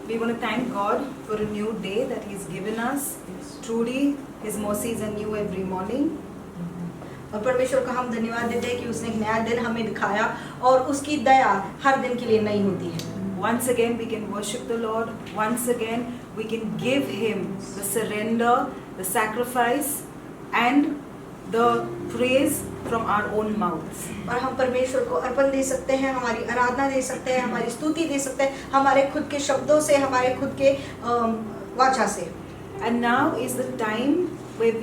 We want to thank God for a new day that He's given us. Truly, His mercies are new every morning. और परमेश्वर का हम धन्यवाद देते हैं कि उसने एक नया दिन हमें दिखाया और उसकी दया हर दिन के लिए नई होती है. Once again, we can worship the Lord. Once again, we can give Him the surrender, the sacrifice, and the praise from our own mouths. और हम परमेश्वर को अर्पण दे सकते हैं, हमारी आराधना दे सकते हैं, हमारी स्तुति दे सकते हैं, हमारे खुद के शब्दों से, हमारे खुद के वाचा से. And now is the time where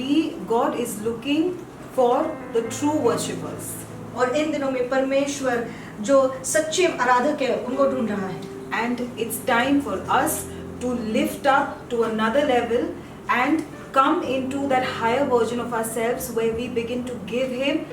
God is looking for the true worshippers. और इन दिनों में परमेश्वर जो सच्चे आराधक है उनको ढूंढ रहा है. And it's time for us to lift up to another level and come into that higher version of ourselves where we begin to give Him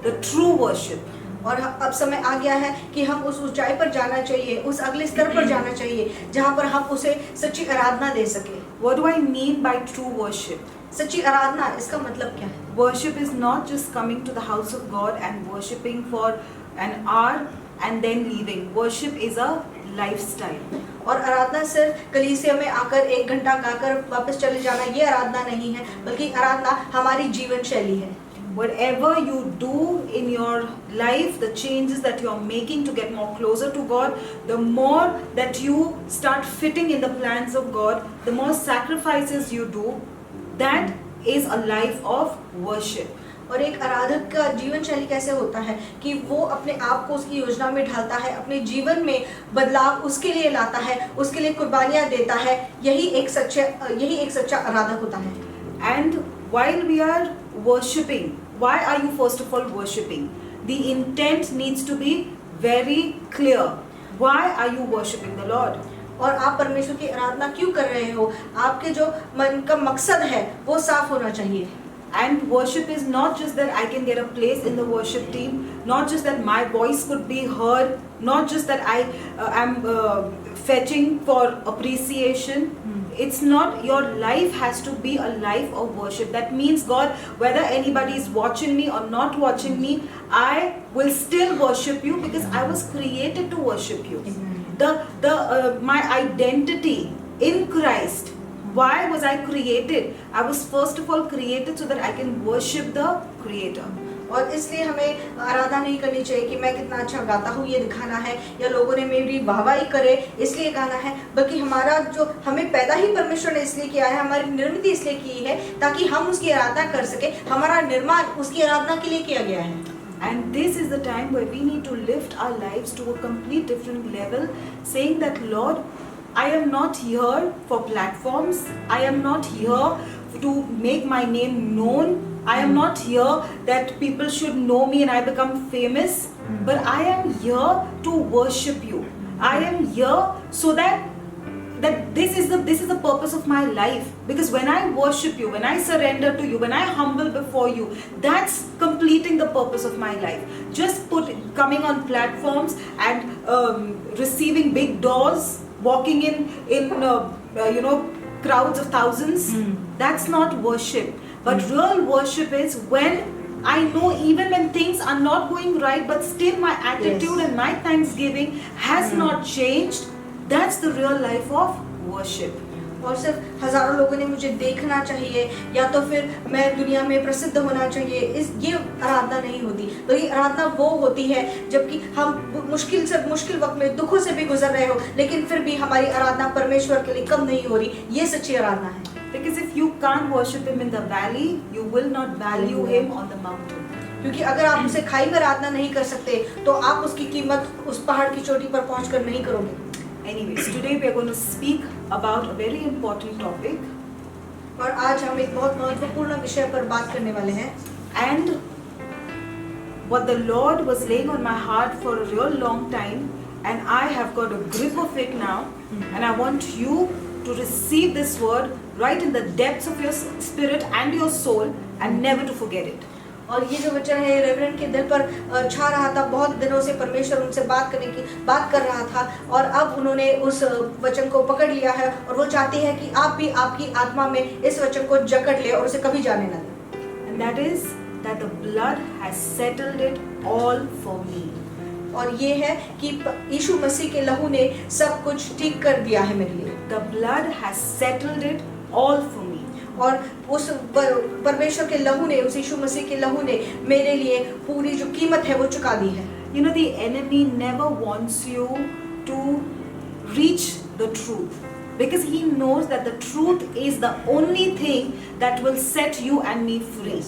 the true worship. और अब समय आ गया है कि हम उस ऊंचाई पर जाना चाहिए, उस अगले स्तर पर जाना चाहिए जहां पर हम उसे सच्ची आराधना दे सके. What do I mean by true worship? सच्ची आराधना इसका मतलब क्या है? Worship is not just coming to the house of God and worshipping for an hour and then leaving. Worship is a lifestyle. और आराधना सिर्फ कलीसिया में आकर 1 घंटा गाकर वापस चले जाना ये आराधना नहीं है, बल्कि आराधना हमारी जीवन शैली है. Whatever you do in your life, the changes that you are making to get more closer to God, the more that you start fitting in the plans of God, the more sacrifices you do, that is a life of worship. और एक आराधक का जीवन शैली कैसे होता है कि वो अपने आप को उसकी योजना में ढालता है, अपने जीवन में बदलाव उसके लिए लाता है, उसके लिए कुर्बानियाँ देता है. यही एक सच्चा आराधक होता है. And while we are worshipping, why are you first of all worshipping? The intent needs to be very clear. Why are you worshipping the Lord? और आप परमेश्वर की आराधना क्यों कर रहे हो? आपके जो मन का मकसद है वो साफ होना चाहिए. And worship is not just that I can get a place in the worship team, not just that my voice could be heard, not just that I am fetching for appreciation. It's not. Your life has to be a life of worship. That means, God, whether anybody is watching me or not watching me, I will still worship you because I was created to worship you. My identity in Christ. Why was I created? I was first of all created so that I can worship the Creator. और इसलिए हमें आराधना नहीं करनी चाहिए कि मैं कितना अच्छा गाता हूँ ये दिखाना है, या लोगों ने मेरी वाहवाही करे इसलिए गाना है, बल्कि हमारा जो हमें पैदा ही परमेश्वर ने इसलिए किया है, हमारी निर्मित इसलिए की है ताकि हम उसकी आराधना कर सके. हमारा निर्माण उसकी आराधना के लिए किया गया है. And this is the time where we need to lift our lives to a complete different level, saying that, Lord, I am not here for platforms. I am not here to make my name known. I am not here that people should know me and I become famous. But I am here to worship you. I am here so that this is the purpose of my life. Because when I worship you, when I surrender to you, when I humble before you, that's completing the purpose of my life. Just coming on platforms and receiving big doors, walking in crowds of thousands, that's not worship. But real worship is when I know even when things are not going right, but still my attitude and my thanksgiving has not changed. That's the real life of worship. और सिर्फ हजारों लोगों ने मुझे देखना चाहिए या तो फिर मैं दुनिया में प्रसिद्ध होना चाहिए, ये आराधना नहीं होती. बल्कि आराधना वो होती है जबकि हम मुश्किल वक्त में दुखों से भी गुजर रहे हो, लेकिन फिर भी हमारी आराधना परमेश्वर के लिए कम नहीं हो रही. ये सच्ची आराधना है. Because if you can't worship Him in the valley, you will not value Him on the mountain. क्योंकि अगर आप उसे खाई में आराधना नहीं कर सकते तो आप उसकी कीमत उस पहाड़ की चोटी पर पहुंचकर नहीं करोगे. Anyways, today we are going to speak about a very important topic. और आज हम एक बहुत महत्वपूर्ण विषय पर बात करने वाले हैं. And what the Lord was laying on my heart for a real long time, and I have got a grip of it now, and I want you to receive this word right in the depths of your spirit and your soul and never to forget it. और ये जो वचन है reverend के दिल पर छा रहा था. बहुत दिनों से परमेश्वर उनसे बात कर रहा था और अब उन्होंने उस वचन को पकड़ लिया है और वो चाहती है कि आप भी आपकी आत्मा में इस वचन को जकड़ ले और उसे कभी जाने ना दें. And that is that the blood has settled it all for me. और ये है कि यीशु मसीह के लहू ने सब कुछ ठीक कर दिया है मेरे लिए। The blood has settled it all for me. और उस परमेश्वर के लहू ने, उस यीशु मसीह के लहू ने मेरे लिए पूरी जो कीमत है वो चुका दी है। You know, the enemy never wants you to reach the truth, because he knows that the truth is the only thing that will set you and me free.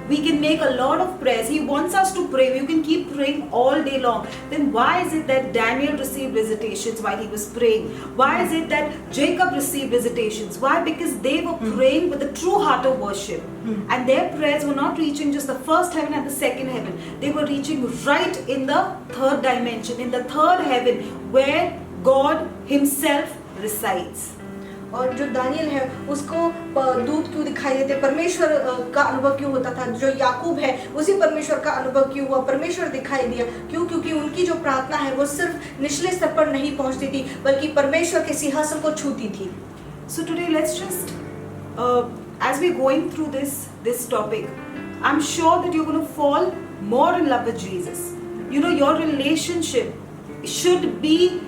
We can make a lot of prayers. He wants us to pray. You can keep praying all day long. Then why is it that Daniel received visitations while he was praying? Why is it that Jacob received visitations? Why? Because they were praying with a true heart of worship. And their prayers were not reaching just the first heaven and the second heaven. They were reaching right in the third dimension, in the third heaven, where God himself resides. और जो Daniel है उसको दूत क्यों दिखाई देते, परमेश्वर का अनुभव क्यों होता था? जो याकूब है उसी परमेश्वर का अनुभव क्यों हुआ, परमेश्वर दिखाई दिया क्यों? क्योंकि उनकी जो प्रार्थना है वो सिर्फ निचले स्तर पर नहीं पहुंचती थी, बल्कि परमेश्वर के सिंहासन को छूती थी। So today let's just as we're going through this topic, I'm sure that you're going to fall more in love with Jesus. You know, your relationship should be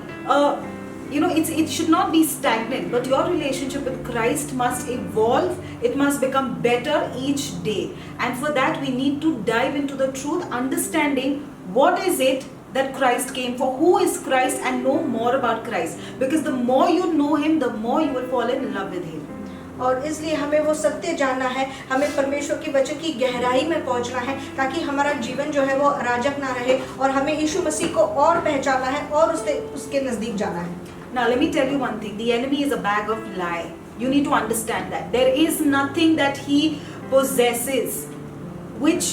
it should not be stagnant, but your relationship with Christ must evolve. It must become better each day, and for that we need to dive into the truth, understanding what is it that Christ came for, who is Christ, and know more about Christ, because the more you know him, the more you will fall in love with him. और इसलिए हमें वो सत्य जानना है, हमें परमेश्वर के वचन की गहराई में पहुंचना है, ताकि हमारा जीवन जो है वो अराजक ना रहे, और हमें यीशु मसीह को और पहचानना है और उसके नजदीक जाना है। Now let me tell you one thing. The enemy is a bag of lie. You need to understand that. There is nothing that he possesses which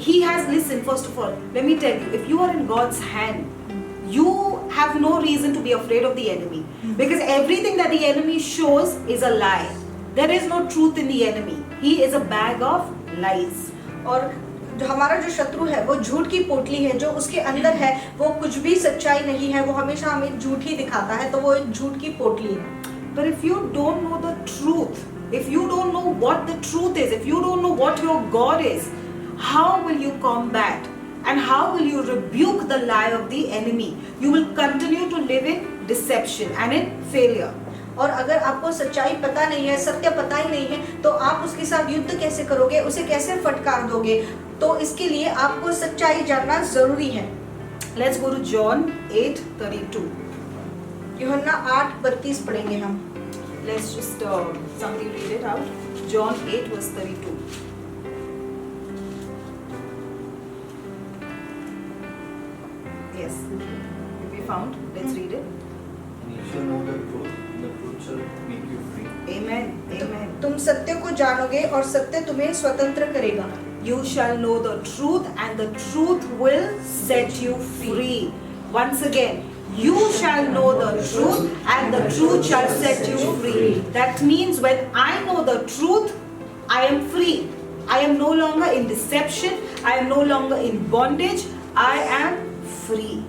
he has. Listen, first of all, let me tell you, if you are in God's hand, you have no reason to be afraid of the enemy, because everything that the enemy shows is a lie. There is no truth in the enemy. He is a bag of lies. और जो हमारा जो शत्रु है वो झूठ की पोटली है, जो उसके अंदर है वो कुछ भी सच्चाई नहीं है, वो हमेशा हमें झूठ ही दिखाता है, तो वो एक झूठ की पोटली है। But if you don't know the truth, if you don't know what the truth is, if you don't know what your God is, how will you combat and how will you rebuke the lie of the enemy? You will continue to live in deception and in failure. और अगर आपको सच्चाई पता नहीं है, सत्य पता ही नहीं है, तो आप उसके साथ युद्ध कैसे करोगे, उसे कैसे फटकार दोगे? तो इसके लिए आपको सच्चाई जानना जरूरी है। Let's go to John 8:32. यूहन्ना 8:32 पढ़ेंगे हम। Let's just somebody read it out. John 8 verse 32. Yes, if we found, let's read it. And you shall know the truth, and the truth shall make you free. Amen. Amen. तुम सत्य को जानोगे और सत्य तुम्हें स्वतंत्र करेगा। You shall know the truth, and the truth will set you free. Once again, you shall know the truth, and the truth shall set you free. That means when I know the truth, I am free. I am no longer in deception. I am no longer in bondage. I am free.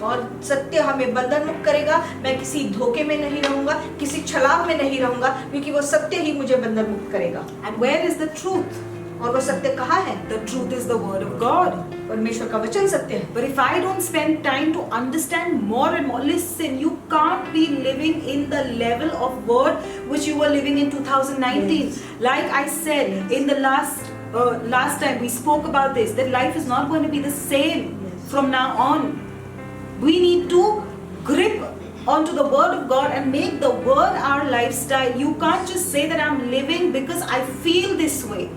और सत्य हमें बंधन मुक्त करेगा। मैं किसी धोखे में नहीं रहूंगा, किसी छलाव में नहीं रहूंगा, क्योंकि वो सत्य ही मुझे बंधन मुक्त करेगा। And where is the truth? और वो सत्य कहाँ है? The truth is the word of God. परमेश्वर का वचन सत्य है। But if I don't spend time to understand more and more, listen, you can't be living in the level of word which you were living in 2019. Yes. Like I said in the last time we spoke about this, that life is not going to be the same from now on. We need to grip onto the word of God and make the word our lifestyle. You can't just say that I'm living because I feel this way.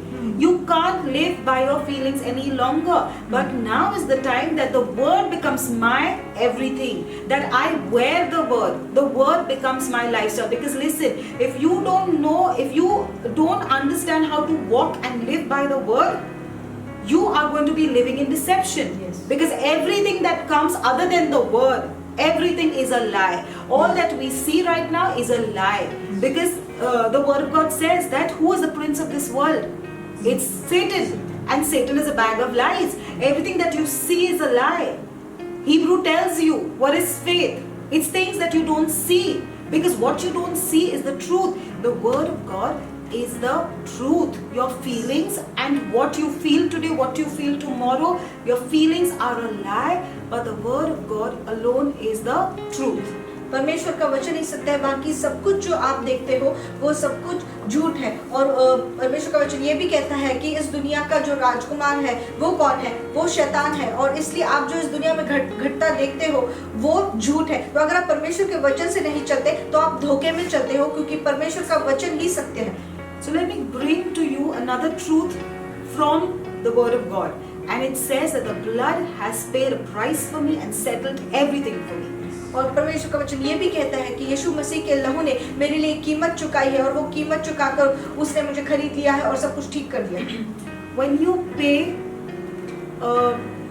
You can't live by your feelings any longer. But now is the time that the word becomes my everything. That I wear the word. The word becomes my lifestyle. Because listen, if you don't know, if you don't understand how to walk and live by the word, you are going to be living in deception. Yes. Because everything that comes other than the word, everything is a lie. All that we see right now is a lie. Because the word of God says that who is the prince of this world? It's Satan. And Satan is a bag of lies. Everything that you see is a lie. Hebrew tells you what is faith. It's things that you don't see. Because what you don't see is the truth. The word of God is the truth. Your feelings and what you feel today, what you feel tomorrow, your feelings are a lie, but the word of God alone is the truth. परमेश्वर का वचन ही सत्य है, बाकी सब कुछ जो आप देखते हो वो सब कुछ झूठ है। और परमेश्वर का वचन ये भी कहता है कि इस दुनिया का जो राजकुमार है वो कौन है, वो शैतान है, और इसलिए आप जो इस दुनिया में घटता देखते हो वो झूठ है। तो अगर आप परमेश्वर के वचन से नहीं चलते तो आप धोखे में चलते हो, क्योंकि परमेश्वर का वचन ही सत्य है। So let me bring to you another truth from the word of God, and it says that the blood has paid a price for me and settled everything for me. और परमेश्वर का वचन ये भी कहता है कि यीशु मसीह के लहू ने मेरे लिए कीमत चुकाई है, और वो कीमत चुकाकर उसने मुझे खरीद लिया है और सब कुछ ठीक कर दिया। When you pay,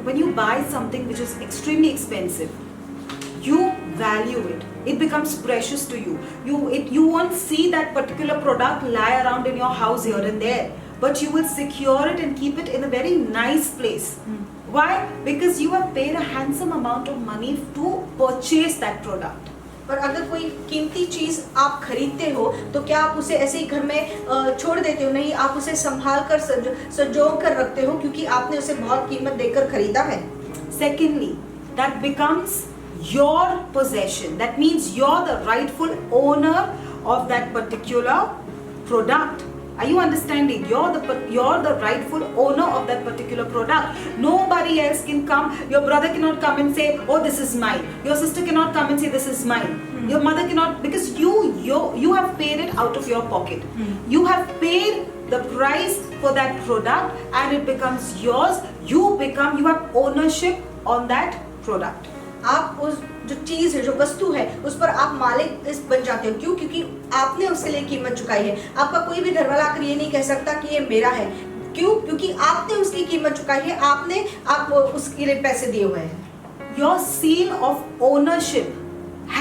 when you buy something which is extremely expensive, you value it. It becomes precious to you. You won't see that particular product lie around in your house here and there, but you will secure it and keep it in a very nice place. Why? Because you have paid a handsome amount of money to purchase that product. पर अगर कोई कीमती चीज आप खरीदते हो तो क्या आप उसे ऐसे ही घर में छोड़ देते हो? नहीं, आप उसे संभाल कर सजो कर रखते हो, क्योंकि आपने उसे बहुत कीमत देकर खरीदा है। Secondly, that becomes your possession. That means you're the rightful owner of that particular product. Are you understanding? You're the rightful owner of that particular product. Nobody else can come. Your brother cannot come and say, "Oh, this is mine." Your sister cannot come and say, "This is mine." Your mother cannot, because you have paid it out of your pocket. You have paid the price for that product, and it becomes yours. You have ownership on that product. आप उस जो चीज है, जो वस्तु है, उस पर आप मालिक बन जाते हो। क्यों? क्योंकि आपने उसके लिए कीमत चुकाई है। आपका कोई भी घर वाला आकर ये नहीं कह सकता कि ये मेरा है। क्यों? क्योंकि आपने उसकी कीमत चुकाई है, आप उसके लिए पैसे दिए हुए हैं। Your seal of ownership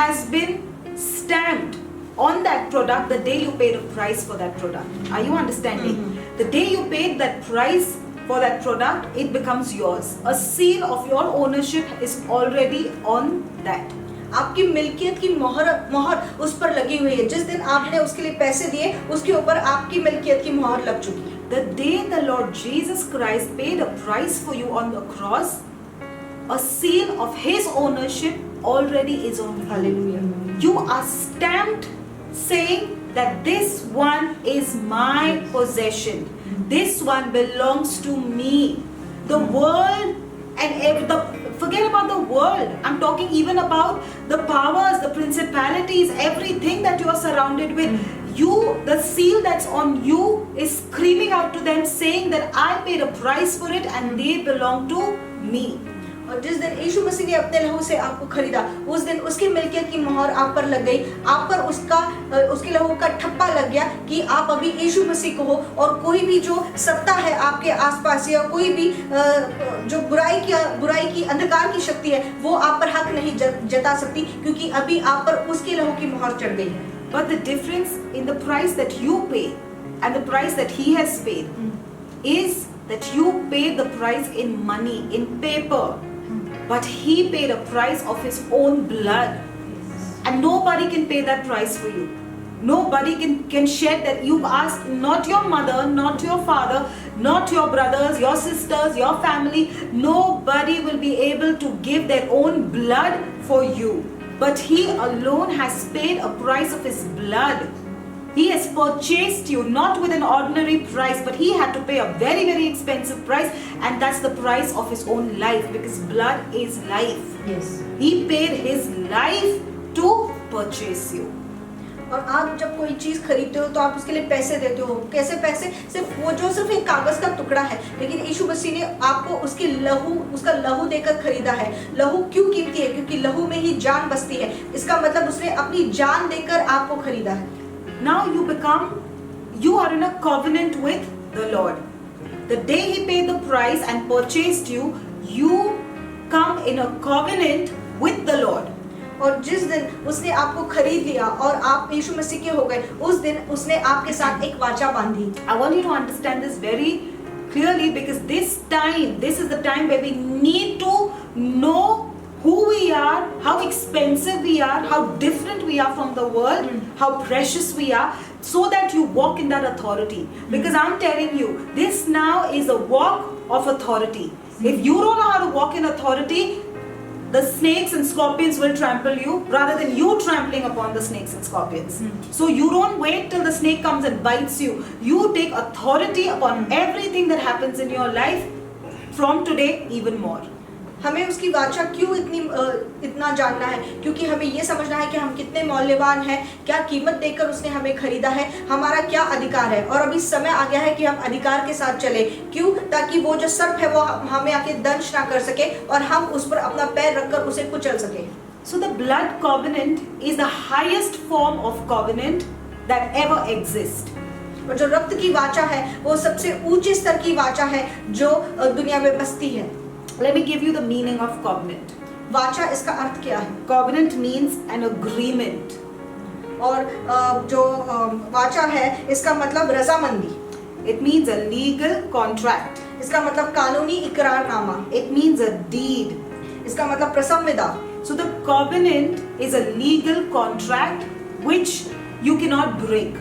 has been stamped on that product the day you paid a price for that product. Are you understanding? The day you paid that price for that product, it becomes yours. A seal of your ownership is already on that. आपकी मिल्कियत की मोहर उस पर लगी हुई है। जिस दिन आपने उसके लिए पैसे दिए, उसके ऊपर आपकी मिल्कियत की मोहर लग चुकी है। The day the Lord Jesus Christ paid a price for you on the cross, a seal of His ownership already is on you. Hallelujah. You are stamped saying that this one is my possession. This one belongs to me. The world and forget about the world. I'm talking even about the powers, the principalities, everything that you are surrounded with. The seal that's on you is screaming out to them, saying that I paid a price for it and they belong to me. और जिस दिन यीशु मसीह ने अपने लहू से आपको खरीदा, उस दिन उसकी मिल्कियत की मोहर आप पर लग गई। आप पर उसके लहू का ठप्पा लग गया कि आप अभी यीशु मसीह को हो, और कोई भी जो सत्ता है आपके आसपास, या कोई भी जो बुराई की अंधकार की शक्ति है, वो आप पर हक नहीं जता सकती, क्योंकि अभी आप पर उसके लहू की मोहर चढ़ गई है। But the difference in the price that you pay and the price that He has paid is that you pay the price in money, in paper. But He paid a price of His own blood. And nobody can pay that price for you. Nobody can shed that. You've asked not your mother, not your father, not your brothers, your sisters, your family. Nobody will be able to give their own blood for you. But He alone has paid a price of His blood. He has purchased you not with an ordinary price, but He had to pay a very, very expensive price, and that's the price of His own life, because blood is life. Yes. He paid His life to purchase you. और आप जब कोई चीज खरीदते हो तो आप उसके लिए पैसे देते हो। कैसे पैसे? सिर्फ एक कागज का टुकड़ा है, लेकिन यीशु मसीह ने आपको उसका लहू देकर खरीदा है। लहू क्यों कीमती है? क्योंकि लहू में ही जान बसती है। इसका मतलब उसने अपनी जान देकर आपको खरीदा है। Now you are in a covenant with the Lord. The day He paid the price and purchased you, you come in a covenant with the Lord. और जिस दिन उसने आपको खरीद लिया और आप यीशु मसीह के हो गए, उस दिन उसने आपके साथ एक वाचा बांधी। I want you to understand this very clearly, because this is the time where we need to know who we are, how expensive we are, how different we are from the world, how precious we are, so that you walk in that authority. Because I'm telling you, this now is a walk of authority. If you don't know how to walk in authority, the snakes and scorpions will trample you rather than you trampling upon the snakes and scorpions. So you don't wait till the snake comes and bites you. You take authority upon everything that happens in your life from today even more. हमें उसकी वाचा क्यों इतना जानना है, क्योंकि हमें ये समझना है कि हम कितने मौल्यवान हैं, क्या कीमत देकर उसने हमें खरीदा है, हमारा क्या अधिकार है। और अभी समय आ गया है कि हम अधिकार के साथ चले। क्यों? ताकि वो जो सर्प है वो हमें आके दंश ना कर सके और हम उस पर अपना पैर रखकर उसे कुचल सके। So the blood covenant is the highest form of covenant that ever exists. और जो रक्त की वाचा है वो सबसे ऊंचे स्तर की वाचा है जो दुनिया में बसती है। Let me give you the meaning of covenant. वाचा इसका अर्थ क्या है? Covenant means an agreement. और जो वाचा है इसका मतलब रजामंदी। It means a legal contract. इसका मतलब कानूनी इकरारनामा। It means a deed. इसका मतलब प्रसंविदा। So the covenant is a legal contract which you cannot break.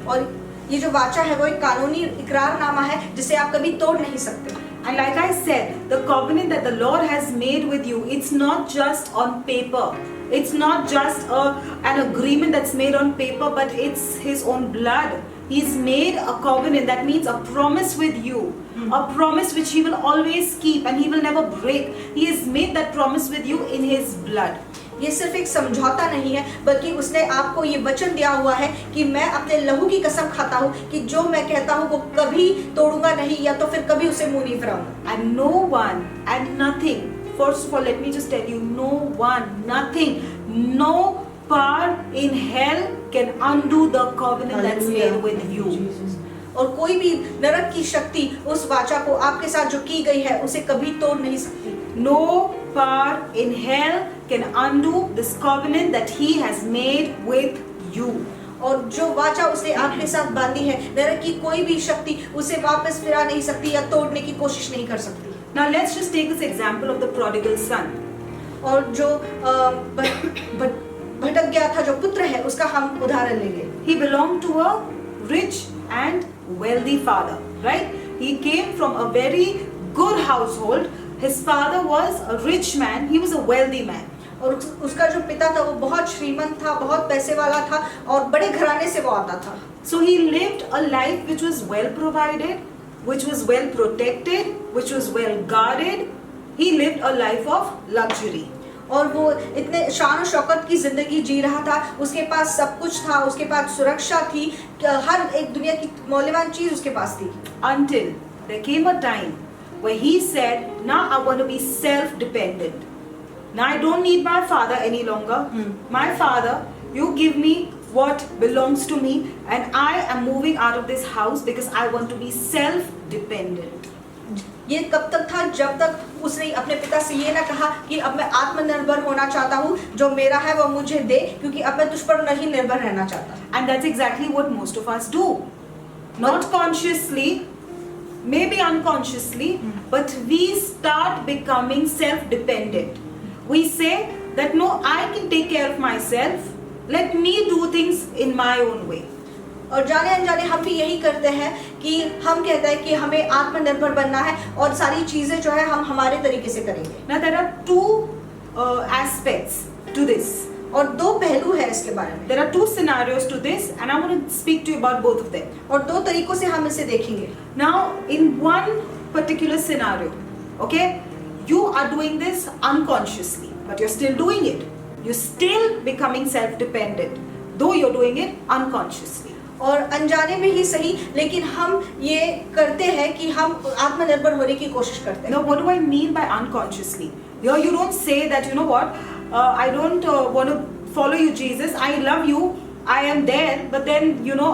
और ये जो वाचा है वो एक कानूनी इकरारनामा है जिसे आप कभी तोड़ नहीं सकते। And like I said, the covenant that the Lord has made with you, it's not just on paper. It's not just an agreement that's made on paper, but it's His own blood. He's made a covenant, that means a promise with you. A promise which He will always keep and He will never break. He has made that promise with you in His blood. ये सिर्फ एक समझौता नहीं है, बल्कि उसने आपको ये वचन दिया हुआ है कि मैं अपने लहू की कसम खाता हूँ कि जो मैं कहता हूँ वो कभी तोड़ूंगा नहीं या तो फिर कभी उसे मुंह नहीं फिराऊंगा। And no one and nothing, first of all let me just tell you, no one, nothing, no power in hell can undo the covenant that's made with you. और कोई भी नरक की शक्ति उस वाचा को आपके साथ जो की गई है उसे कभी तोड़ नहीं सकती। No power in hell can undo this covenant that He has made with you. और जो वाचा उसने आपके साथ बांधी है, नरक की कोई भी शक्ति उसे वापस फिरा नहीं सकती या तोड़ने की कोशिश नहीं कर सकती। Now let's just take this example of the prodigal son. और जो भटक गया था जो पुत्र है उसका हम उदाहरण लेंगे। He belonged to a rich and wealthy father, right? He came from a very good household. His father was a rich man. He was a wealthy man. और उसका जो पिता था वो बहुत श्रीमंत था, बहुत पैसे वाला था और बड़े घराने से वो आता था। So he lived a life which was well provided, which was well protected, which was well guarded. He lived a life of luxury. और वो इतने शान और शौकत की जिंदगी जी रहा था, उसके पास सब कुछ था, उसके पास सुरक्षा थी, हर एक दुनिया की मौल्यवान चीज उसके पास थी। Until there came a time where he said, now I want to be self-dependent. Now I don't need my father any longer. My father, you give me what belongs to me and I am moving out of this house because I want to be self-dependent. ये कब तक था? जब तक उसने अपने पिता से ये ना कहा कि अब मैं आत्मनिर्भर होना चाहता हूँ, जो मेरा है वो मुझे दे, क्योंकि अब मैं तुझ पर नहीं निर्भर रहना चाहता। And that's exactly what most of us do. Not consciously, maybe unconsciously, but we start becoming self-dependent. We say that no, I can take care of myself. Let me do things in my own way. और जाने अनजाने हम भी यही करते हैं कि हम कहते हैं कि हमें आत्मनिर्भर बनना है और सारी चीजें जो है हम हमारे तरीके से करेंगे। Now there are two aspects to this. और दो पहलू है इसके बारे में। There are two scenarios to this and I want to speak to you about both of them. और दो तरीकों से हम इसे देखेंगे। Now in one particular scenario, okay, you are doing this unconsciously, but you're still doing it. You're still becoming self-dependent, though you're doing it unconsciously. और अनजाने में ही सही, लेकिन हम ये करते हैं कि हम आत्मनिर्भर होने की कोशिश करते हैं। Now what do I mean by unconsciously? Here you don't say that, you know what, I don't want to follow you, Jesus, I love you, I am there, but then, you know,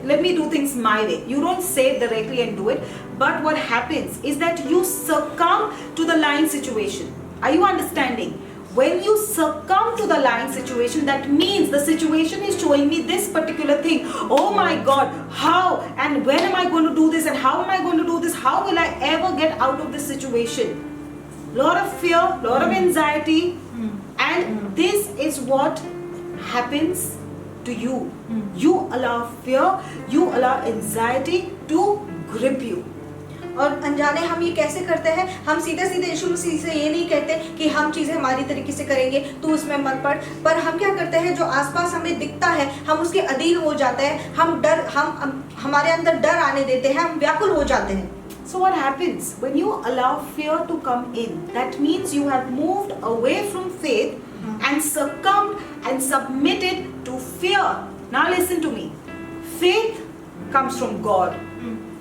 let me do things my way. You don't say it directly and do it, but what happens is that you succumb to the lying situation. Are you understanding? When you succumb to the lying situation, that means the situation is showing me this particular thing. Oh my God, how and when am I going to do this and how am I going to do this? How will I ever get out of this situation? Lot of fear, lot of anxiety, and this is what happens to you. You allow fear, you allow anxiety to grip you. और अनजाने हम ये कैसे करते हैं, हम सीधे सीधे यीशु मसीह से ये नहीं कहते कि हम चीज़ें हमारी तरीके से करेंगे, तू उसमें मत पड़, पर हम क्या करते हैं, जो आसपास हमें दिखता है हम उसके अधीन हो जाते हैं, हम हमारे अंदर डर आने देते हैं, हम व्याकुल हो जाते हैं. So what happens when you allow fear to come in? That means you have moved away from faith and succumbed and submitted to fear. Now listen to me. Faith comes from God.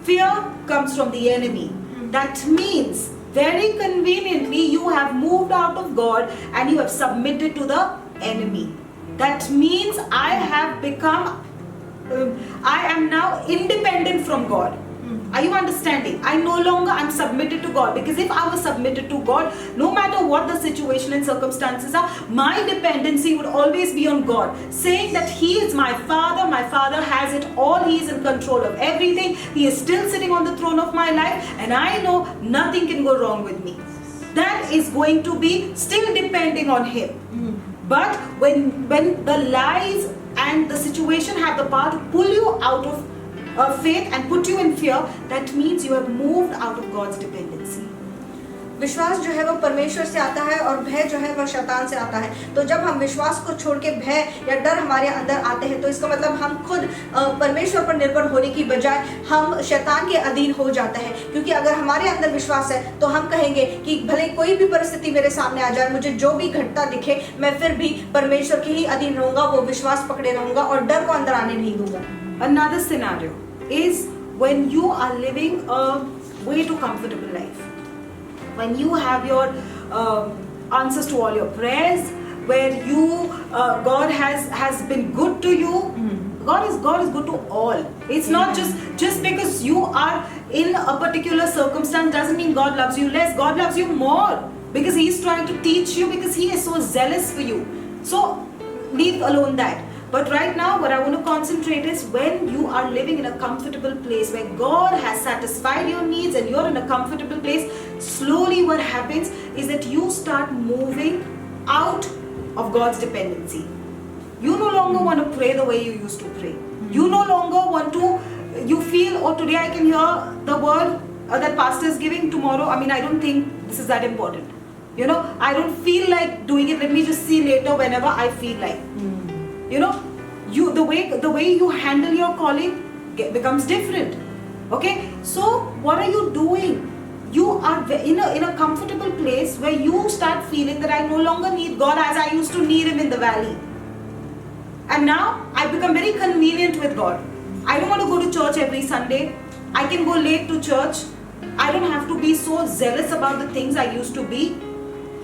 Fear comes from the enemy. That means very conveniently you have moved out of God and you have submitted to the enemy. That means I am now independent from God. Are you understanding? I no longer am submitted to God, because if I was submitted to God, no matter what the situation and circumstances are, my dependency would always be on God, saying that He is my Father has it all, He is in control of everything, He is still sitting on the throne of my life, and I know nothing can go wrong with me. That is going to be still depending on Him. But when the lies and the situation have the power to pull you out of faith and put you in fear, that means you have moved out of God's dependency. विश्वास जो है वो परमेश्वर से आता है और भय जो है वह शैतान से आता है. तो जब हम विश्वास को छोड़ के भय या डर हमारे अंदर आते हैं, तो इसका मतलब हम खुद परमेश्वर पर निर्भर होने की बजाय हम शैतान के अधीन हो जाते हैं. क्योंकि अगर हमारे अंदर विश्वास है तो हम कहेंगे कि भले कोई भी परिस्थिति मेरे सामने आ जाए, मुझे जो भी घटना दिखे, मैं फिर भी परमेश्वर के ही अधीन रहूंगा, वो विश्वास पकड़े रहूंगा और डर को अंदर आने नहीं दूंगा. Another scenario is when you are living a way too comfortable life. When you have your answers to all your prayers, where God has been good to you. God is good to all. It's not just because you are in a particular circumstance doesn't mean God loves you less. God loves you more, because He is trying to teach you, because He is so zealous for you. So leave alone that. But right now what I want to concentrate is when you are living in a comfortable place where God has satisfied your needs and you're in a comfortable place, slowly what happens is that you start moving out of God's dependency. You no longer want to pray the way you used to pray. You no longer want to, you feel, oh, today I can hear the word that pastor is giving, tomorrow, I don't think this is that important. I don't feel like doing it, let me just see later whenever I feel like. The way you handle your calling becomes different. Okay, so what are you doing? You are in a comfortable place where you start feeling that I no longer need God as I used to need Him in the valley. And now I become very convenient with God. I don't want to go to church every Sunday. I can go late to church. I don't have to be so zealous about the things I used to be.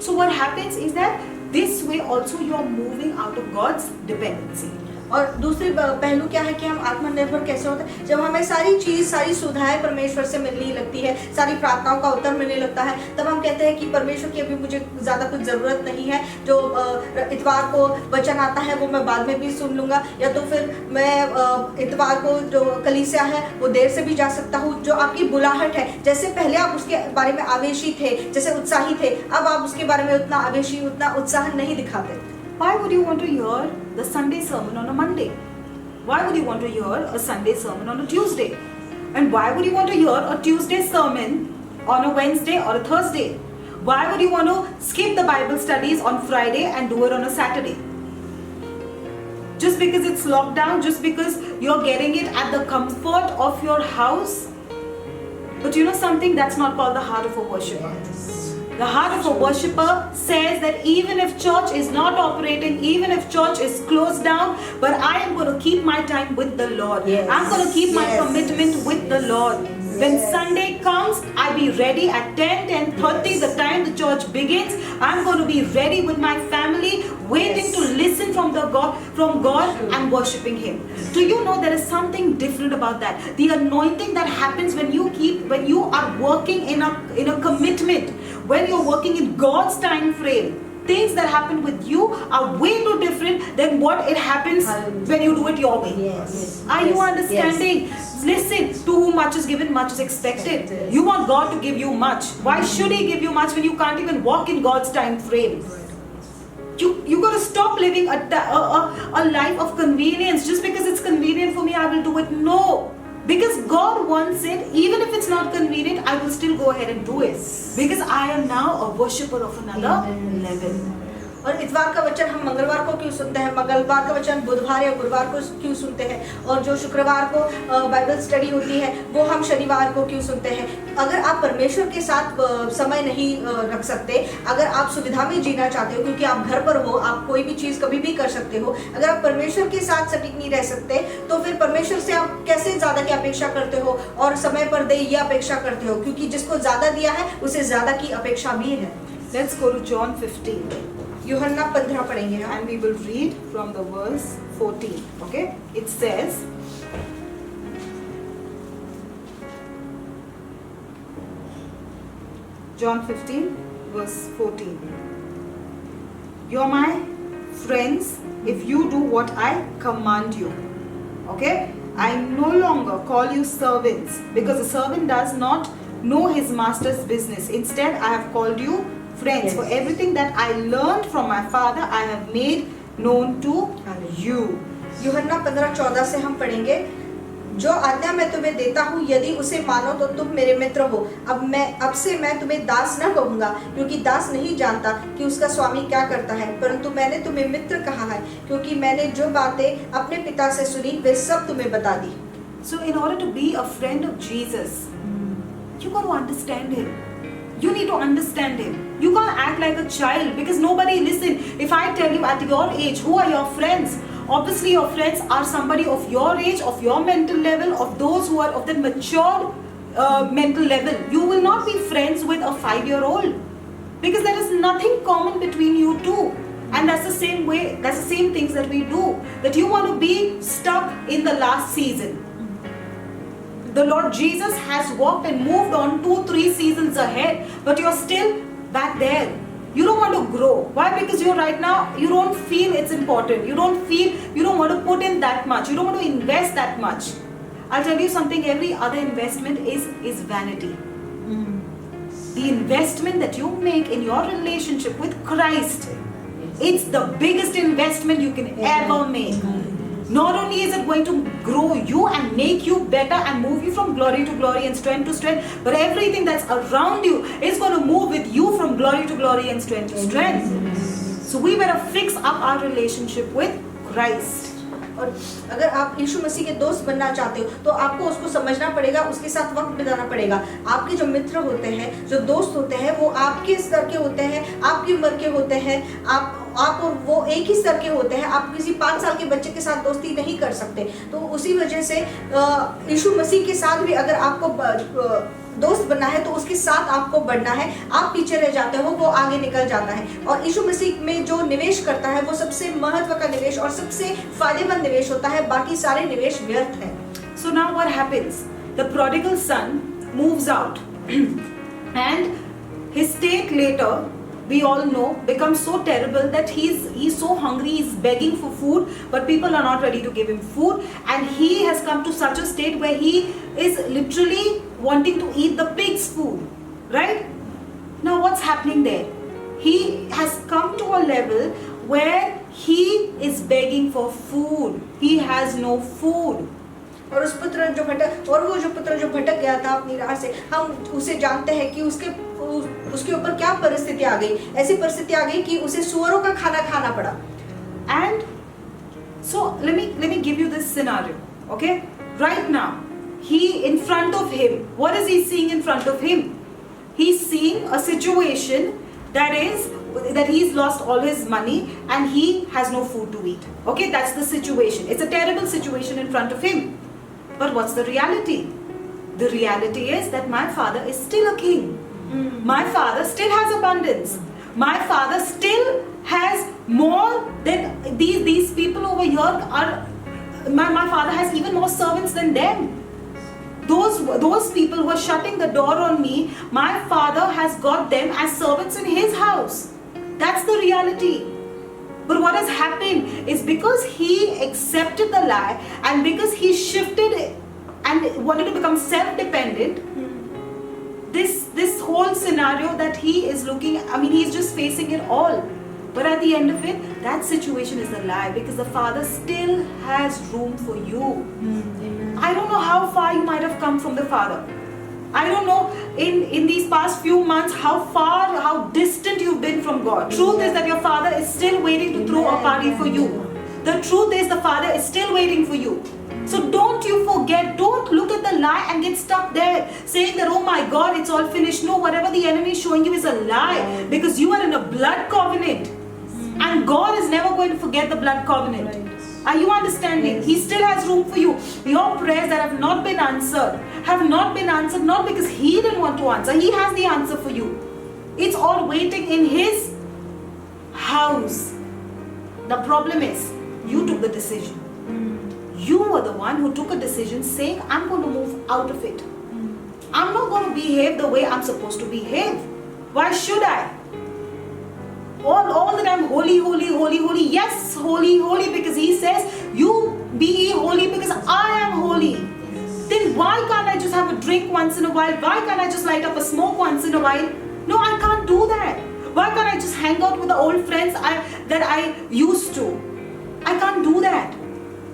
So what happens is that this way also you are moving out of God's dependency. और दूसरी पहलू क्या है कि हम आत्मनिर्भर कैसे होते हैं, जब हमें सारी सुविधाएं परमेश्वर से मिलने लगती है, सारी प्रार्थनाओं का उत्तर मिलने लगता है, तब हम कहते हैं कि परमेश्वर की अभी मुझे ज़्यादा कुछ ज़रूरत नहीं है. जो इतवार को वचन आता है वो मैं बाद में भी सुन लूँगा, या तो फिर मैं इतवार को जो कलीसिया है वो देर से भी जा सकता हूँ. जो आपकी बुलाहट है, जैसे पहले आप उसके बारे में आवेशी थे, जैसे उत्साही थे, अब आप उसके बारे में उतना आवेशी, उतना उत्साह नहीं दिखाते. Why would you want to hear the Sunday sermon on a Monday? Why would you want to hear a Sunday sermon on a Tuesday? And why would you want to hear a Tuesday sermon on a Wednesday or a Thursday? Why would you want to skip the Bible studies on Friday and do it on a Saturday? Just because it's lockdown, just because you're getting it at the comfort of your house? But you know something? That's not called the heart of a worshipper. The heart of a worshipper says that even if church is not operating, even if church is closed down, but I am going to keep my time with the Lord. Yes. I'm going to keep my commitment with the Lord. When Sunday comes, I'll be ready at 10:30, the time the church begins. I'm going to be ready with my family, waiting to listen from God and worshiping Him. Do you know there is something different about that? The anointing that happens when you are working in a commitment, when you're working in God's time frame. Things that happen with you are way too different than what it happens when you do it your way. Yes. Are you understanding? Yes. Listen, to whom much is given, much is expected. You want God to give you much. Why should He give you much when you can't even walk in God's time frame? You got to stop living a life of convenience. Just because it's convenient for me, I will do it. No. Because God wants it, even if it's not convenient, I will still go ahead and do it. Because I am now a worshipper of another level. और इतवार का वचन हम मंगलवार को क्यों सुनते हैं, मंगलवार का वचन बुधवार या गुरुवार को क्यों सुनते हैं, और जो शुक्रवार को बाइबल स्टडी होती है वो हम शनिवार को क्यों सुनते हैं? अगर आप परमेश्वर के साथ समय नहीं रख सकते, अगर आप सुविधा में जीना चाहते हो क्योंकि आप घर पर हो, आप कोई भी चीज़ कभी भी कर सकते हो, अगर आप परमेश्वर के साथ सटीक नहीं रह सकते तो फिर परमेश्वर से आप कैसे ज़्यादा की अपेक्षा करते हो और समय पर दे ये अपेक्षा करते हो, क्योंकि जिसको ज़्यादा दिया है उसे ज़्यादा की अपेक्षा भी है। Let's go to John 15. यूहन्ना 15 पढ़ेंगे हम। And we will read from the verse 14. Okay? It says, John 15 verse 14. You're my friends if you do what I command you. Okay? I no longer call you servants, because a servant does not know his master's business. Instead, I have called you friends. Yes. For everything that I learned from my father, I have made known to you. यूहन्ना 15:14 से हम पढ़ेंगे, जो आज्ञा मैं तुम्हें देता हूँ यदि उसे मानो तो तुम मेरे मित्र हो। अब से मैं तुम्हें दास न कहूँगा, क्योंकि दास नहीं जानता कि उसका स्वामी क्या करता है, परंतु मैंने तुम्हें मित्र कहा है, क्योंकि मैंने जो बातें अपने पिता से सुनी वे सब तुम्हें बता दी। So in order to be a friend of Jesus, you got to understand him. You need to understand him. You can't act like a child, because nobody listen. If I tell you at your age, who are your friends? Obviously your friends are somebody of your age, of your mental level, of those who are of the matured mental level. You will not be friends with a 5-year-old, because there is nothing common between you two. And that's the same way, that's the same things that we do. That you want to be stuck in the last season. The Lord Jesus has walked and moved on 2-3 seasons ahead, but you're still back there. You don't want to grow. Why? Because you're right now, you don't feel it's important. You don't want to put in that much. You don't want to invest that much. I'll tell you something, every other investment is vanity. The investment that you make in your relationship with Christ, it's the biggest investment you can ever make. Not only is it going to grow you and make you better and move you from glory to glory and strength to strength, but everything that's around you is going to move with you from glory to glory and strength to strength. So we better fix up our relationship with Christ. और अगर आप यीशु मसीह के दोस्त बनना चाहते हो तो आपको उसको समझना पड़ेगा, उसके साथ वक्त बिताना पड़ेगा। आपके जो मित्र होते हैं, जो दोस्त होते हैं, वो आपके स्तर के होते हैं, आपकी उम्र के होते हैं, आप और वो एक ही स्तर के होते हैं। आप किसी 5 साल के बच्चे के साथ दोस्ती नहीं कर सकते। तो उसी वजह से यीशु मसीह के साथ भी अगर आपको दोस्त बनना है तो उसके साथ आपको बढ़ना है। आप पीछे रह जाते हो, वो आगे निकल जाता है। और यीशु मसीह में जो निवेश करता है वो सबसे महत्व का निवेश और सबसे फायदेमंद निवेश होता है, बाकी सारे निवेश व्यर्थ है। So now what happens? The prodigal son moves out and his state later, we all know, becomes so terrible that he's so hungry, he's begging for food, but people are not ready to give him food, and he has come to such a state where he is literally wanting to eat the pig's food, right? Now what's happening there? He has come to a level where he is begging for food. He has no food. और वो जो पुत्र जो भटक गया था अपनी राह से, हम उसे जानते हैं कि उसके ऊपर क्या परिस्थिति आ गई। ऐसी परिस्थिति आ गई कि उसे सुअरों का खाना खाना पड़ा। And so let me give you this scenario, okay? Right now, he in front of him, what is he seeing in front of him? He's seeing a situation that he's lost all his money and he has no food to eat. Okay, that's the situation. It's a terrible situation in front of him. But what's the reality? The reality is that my father is still a king. My father still has abundance. My father still has more than these people over here are. My father has even more servants than them. Those people who are shutting the door on me, my father has got them as servants in his house. That's the reality. But what has happened is because he accepted the lie and because he shifted and wanted to become self-dependent, this whole scenario that he is looking, I mean, he's just facing it all. But at the end of it, that situation is a lie because the Father still has room for you. Amen. I don't know how far you might have come from the Father. I don't know in these past few months how far, how distant you've been from God. Truth is that your Father is still waiting to throw a party for you. The truth is the Father is still waiting for you. So don't you forget, don't look at the lie and get stuck there saying that, oh my God, it's all finished. No, whatever the enemy is showing you is a lie because you are in a blood covenant. And God is never going to forget the blood covenant. Are you understanding? Yes. He still has room for you. Your prayers that have not been answered not because He didn't want to answer. He has the answer for you. It's all waiting in His house. The problem is, you took the decision. You were the one who took a decision saying, I'm going to move out of it. I'm not going to behave the way I'm supposed to behave. Why should I? All the time, holy, holy, holy, holy. Yes, holy, holy, because He says, you be ye holy because I am holy. Then why can't I just have a drink once in a while? Why can't I just light up a smoke once in a while? No, I can't do that. Why can't I just hang out with the old friends that I used to? I can't do that.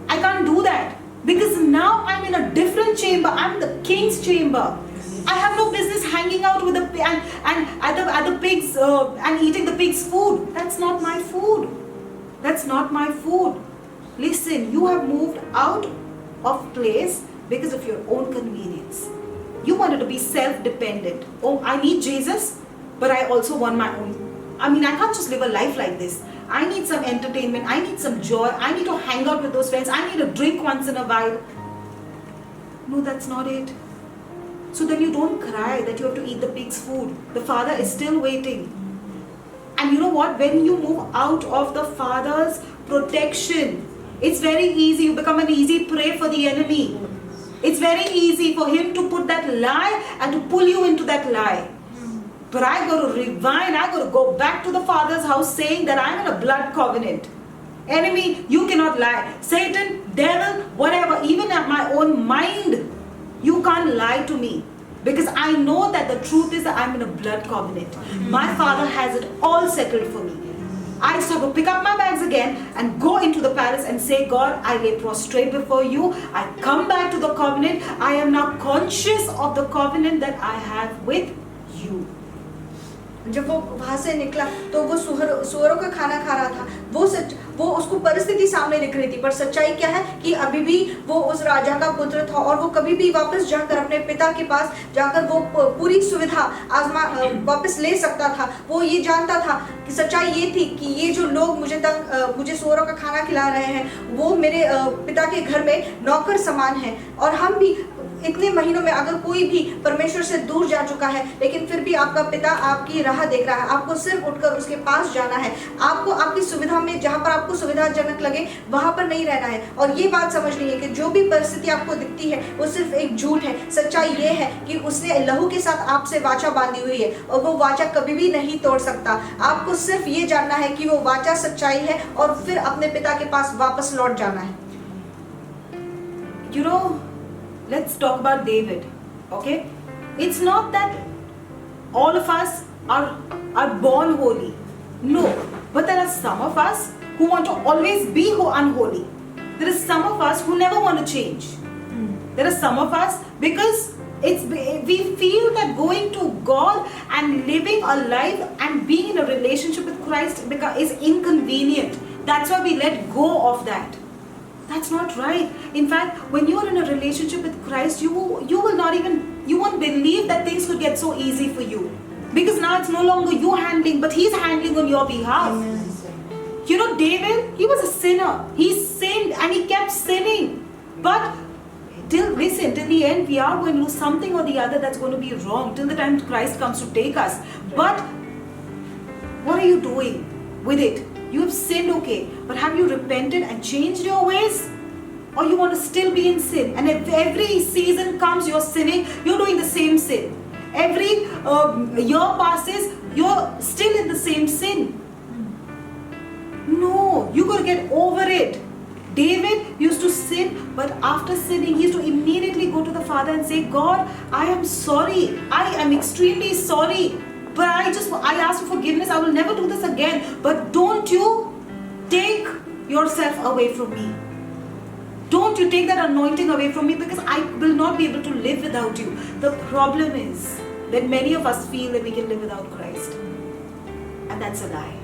I can't do that. Because now I'm in a different chamber. I'm the king's chamber. I have no business hanging out with the at the pigs and eating the pigs' food. That's not my food. That's not my food. Listen, you have moved out of place because of your own convenience. You wanted to be self-dependent. Oh, I need Jesus, but I also want my own. I mean, I can't just live a life like this. I need some entertainment. I need some joy. I need to hang out with those friends. I need a drink once in a while. No, that's not it. So then you don't cry that you have to eat the pig's food. The Father is still waiting. And you know what? When you move out of the Father's protection, it's very easy. You become an easy prey for the enemy. It's very easy for him to put that lie and to pull you into that lie. But I got to rewind. I got to go back to the Father's house saying that I'm in a blood covenant. Enemy, you cannot lie. Satan, devil, whatever, even at my own mind, you can't lie to me. Because I know that the truth is that I'm in a blood covenant. My Father has it all settled for me. I just have to pick up my bags again and go into the palace and say, God, I lay prostrate before you. I come back to the covenant. I am now conscious of the covenant that I have with you. जब वो वहां से निकला तो वो सुअरों का खाना खा रहा था। वो उसको परिस्थिति सामने दिख रही थी, पर सच्चाई क्या है कि अभी भी वो उस राजा का पुत्र था और वो कभी भी वापस जाकर अपने पिता के पास जाकर वो पूरी सुविधा वापस ले सकता था। वो ये जानता था कि सच्चाई ये थी कि ये जो लोग मुझे सुअरों का खाना खिला रहे हैं वो मेरे पिता के घर में नौकर समान है। और हम भी इतने महीनों में अगर कोई भी परमेश्वर से दूर जा चुका है लेकिन फिर भी आपका पिता आपकी राह देख रहा है, आपको सिर्फ उठकर उसके पास जाना है। आपको आपकी सुविधा में, जहां पर आपको सुविधाजनक लगे वहां पर नहीं रहना है। और ये बात समझनी है कि जो भी परिस्थिति आपको दिखती है वो सिर्फ एक झूठ है। सच्चाई ये है कि उसने लहू के साथ आपसे वाचा बांधी हुई है और वो वाचा कभी भी नहीं तोड़ सकता। आपको सिर्फ ये जानना है कि वो वाचा सच्चाई है और फिर अपने पिता के पास वापस लौट जाना है। You know, let's talk about David, okay? It's not that all of us are born holy. No, but there are some of us who want to always be unholy. There are some of us who never want to change. There are some of us because we feel that going to God and living a life and being in a relationship with Christ is inconvenient. That's why we let go of that. That's not right. In fact, when you are in a relationship with Christ, you won't believe that things could get so easy for you. Because now it's no longer you handling, but He's handling on your behalf. Amen. You know, David, he was a sinner. He sinned and he kept sinning. But till the end, we are going to lose something or the other that's going to be wrong till the time Christ comes to take us. But what are you doing with it? You have sinned, okay, but have you repented and changed your ways? Or you want to still be in sin? And if every season comes, you're sinning, you're doing the same sin. Every year passes, you're still in the same sin. No, you got to get over it. David used to sin, but after sinning, he used to immediately go to the Father and say, God, I am sorry. I am extremely sorry. But I ask for forgiveness. I will never do this again. But don't you take yourself away from me. Don't you take that anointing away from me, because I will not be able to live without you. The problem is that many of us feel that we can live without Christ. And that's a lie.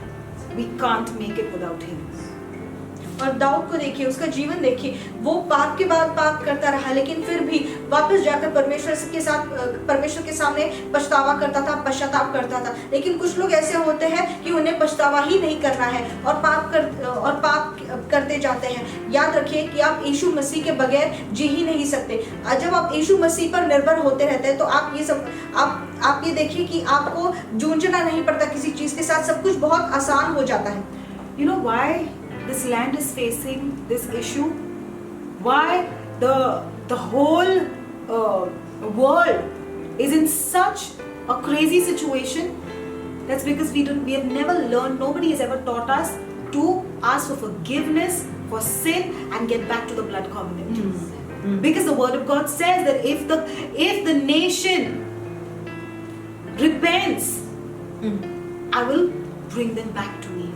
We can't make it without Him. और दाऊद को देखिए, उसका जीवन देखिए, वो पाप के बाद पाप करता रहा, लेकिन फिर भी वापस जाकर परमेश्वर के सामने पछतावा करता था, पश्चाताप करता था। लेकिन कुछ लोग ऐसे होते हैं कि उन्हें पछतावा ही नहीं करना है और पाप करते जाते हैं। याद रखिए कि आप यीशु मसीह के बगैर जी ही नहीं सकते। जब आप यीशु मसीह पर निर्भर होते रहते हैं तो आप ये देखिए कि आपको जूझना नहीं पड़ता किसी चीज के साथ, सब कुछ बहुत आसान हो जाता है। You know why this land is facing this issue? Why the whole world is in such a crazy situation? That's because we have never learned, nobody has ever taught us to ask for forgiveness for sin and get back to the blood covenant. Because the word of God says that if the nation repents, I will bring them back to me.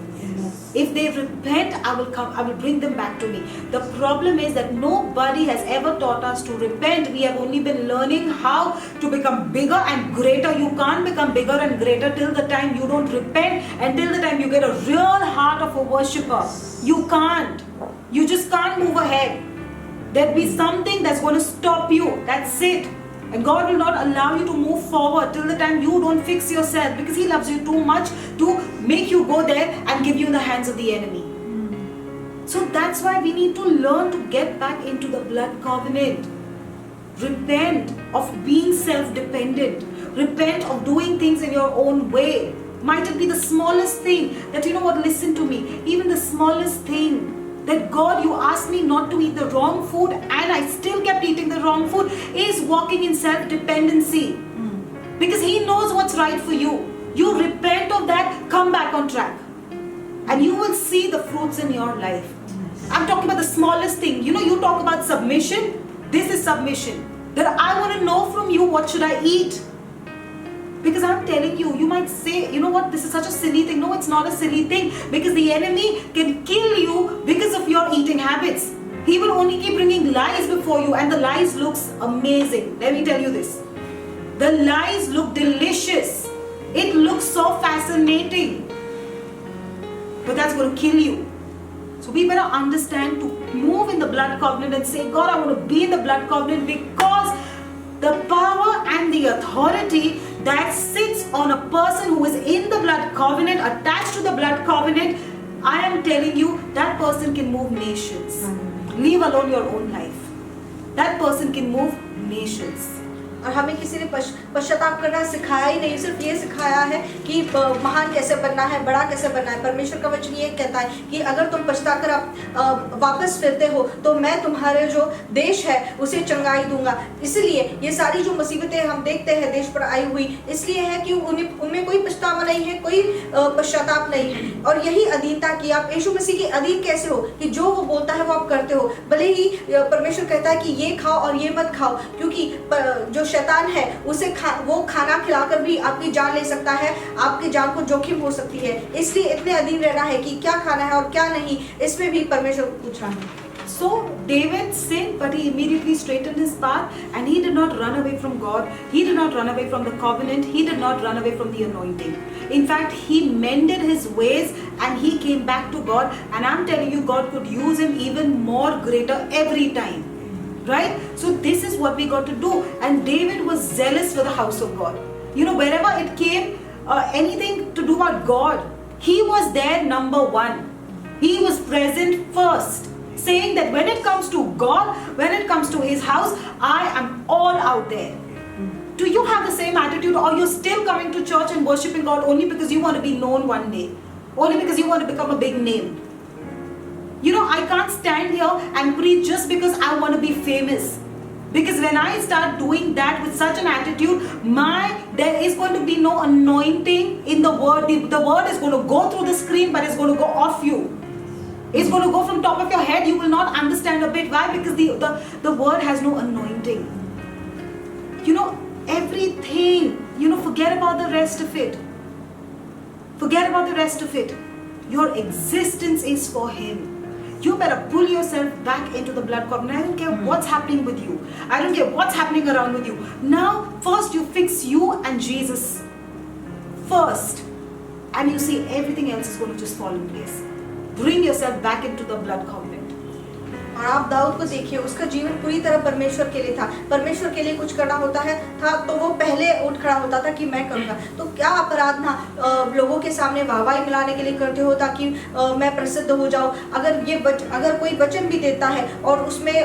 If they repent, I will bring them back to me. The problem is that nobody has ever taught us to repent. We have only been learning how to become bigger and greater. You can't become bigger and greater till the time you don't repent, and till the time you get a real heart of a worshipper. You can't. You just can't move ahead. There'll be something that's going to stop you. That's it. And God will not allow you to move forward till the time you don't fix yourself, because He loves you too much to make you go there and give you in the hands of the enemy. So that's why we need to learn to get back into the blood covenant. Repent of being self-dependent. Repent of doing things in your own way. Might it be the smallest thing that, you know what, listen to me, even the smallest thing that God, you asked me not to eat the wrong food and I still kept eating the wrong food, is walking in self-dependency. Because He knows what's right for you. You repent of that, come back on track, and you will see the fruits in your life. I'm talking about the smallest thing. You know, you talk about submission. This is submission. That I want to know from you, what should I eat? Because I'm telling you, you might say, you know what, this is such a silly thing. No, it's not a silly thing, because the enemy can kill you because of your eating habits. He will only keep bringing lies before you, and the lies looks amazing. Let me tell you this. The lies look delicious. It looks so fascinating. But that's going to kill you. So we better understand to move in the blood covenant and say, God, I want to be in the blood covenant, because the power and the authority that sits on a person who is in the blood covenant, attached to the blood covenant, I am telling you, that person can move nations. Leave alone your own life. That person can move nations. और हमें किसी ने पश्चाताप करना सिखाया ही नहीं, सिर्फ ये सिखाया है कि महान कैसे बनना है, बड़ा कैसे बनना है। परमेश्वर का वचन ये कहता है कि अगर तुम पछताकर आप वापस फिरते हो तो मैं तुम्हारे जो देश है उसे चंगाई दूंगा। इसलिए ये सारी जो मुसीबतें हम देखते हैं देश पर आई हुई, इसलिए है कि उनमें कोई पछतावा नहीं है, कोई पश्चाताप नहीं है। और यही अधीनता कि आप यीशु मसीह के अधीन कैसे हो, कि जो वो बोलता है वो आप करते हो। भले ही परमेश्वर कहता है कि ये खाओ और ये मत खाओ, क्योंकि जो शैतान है उसे वो खाना खिलाकर भी आपकी जान ले सकता है, आपकी जान को जोखिम हो सकती है। इसलिए इतने अधीन रहना है कि क्या खाना है और क्या नहीं, इसमें भी परमेश्वर को पूछना है। So David sinned, but he immediately straightened his path, and he did not run away from God. He did not run away from the covenant. He did not run away from the anointing. In fact, he mended his ways and he came back to God. And I'm telling you, God could use him even more greater every time. Right? So this is what we got to do. And David was zealous for the house of God. You know, wherever it came, anything to do about God, he was there number one. He was present first, saying that when it comes to God, when it comes to His house, I am all out there. Do you have the same attitude, or you're still coming to church and worshiping God only because you want to be known one day? Only because you want to become a big name? You know, I can't stand here and preach just because I want to be famous. Because when I start doing that with such an attitude, there is going to be no anointing in the word. The word is going to go through the screen, but it's going to go off you. It's going to go from top of your head. You will not understand a bit. Why? Because the word has no anointing. You know, everything, forget about the rest of it. Forget about the rest of it. Your existence is for Him. You better pull yourself back into the blood covenant. I don't care what's happening with you. I don't care what's happening around with you. Now, first you fix you and Jesus first. And you see everything else is going to just fall in place. Bring yourself back into the blood covenant. और आप दाऊद को देखिए, उसका जीवन पूरी तरह परमेश्वर के लिए था। परमेश्वर के लिए कुछ करना होता है था तो वो पहले उठ खड़ा होता था कि मैं करूँगा। तो क्या आराधना लोगों के सामने वाहवाही मिलाने के लिए करते हो ताकि मैं प्रसिद्ध हो जाऊँ? अगर कोई वचन भी देता है और उसमें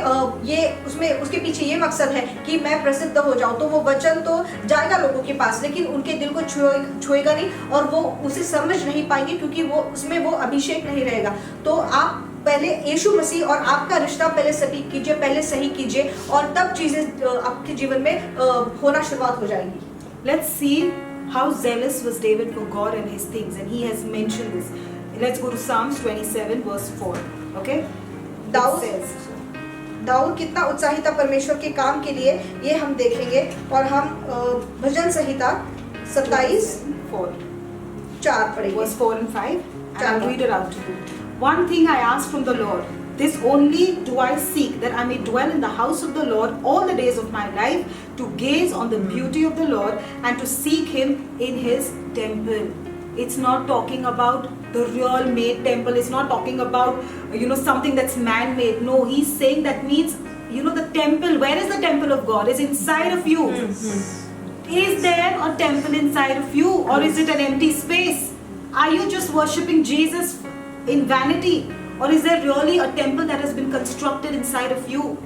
उसके पीछे ये मकसद है कि मैं प्रसिद्ध हो जाऊँ, तो वो वचन तो जाएगा लोगों के पास, लेकिन उनके दिल को छुएगा नहीं और वो उसे समझ नहीं पाएंगे, क्योंकि वो उसमें वो अभिषेक नहीं रहेगा। तो आप पहले यीशु मसीह और आपका रिश्ता पहले सटीक कीजिए, पहले सही कीजिए, और तब चीजें आपके जीवन में होना शुरुआत हो जाएंगी। Let's see how zealous was David for God and his things, and he has mentioned this. Let's go to Psalms 27 verse 4. Okay? Dawood कितना उत्साही था परमेश्वर के काम के लिए, ये हम देखेंगे। और हम भजन संहिता 27:4 पढ़ेंगे। Verse 4 and 5. And I'll read it out to you. One thing I ask from the Lord, this only do I seek, that I may dwell in the house of the Lord all the days of my life, to gaze on the beauty of the Lord and to seek Him in His temple. It's not talking about the real made temple. It's not talking about, something that's man-made. No, he's saying that means, the temple. Where is the temple of God? It's inside of you. Is there a temple inside of you, or is it an empty space? Are you just worshipping Jesus in vanity, or is there really a temple that has been constructed inside of you?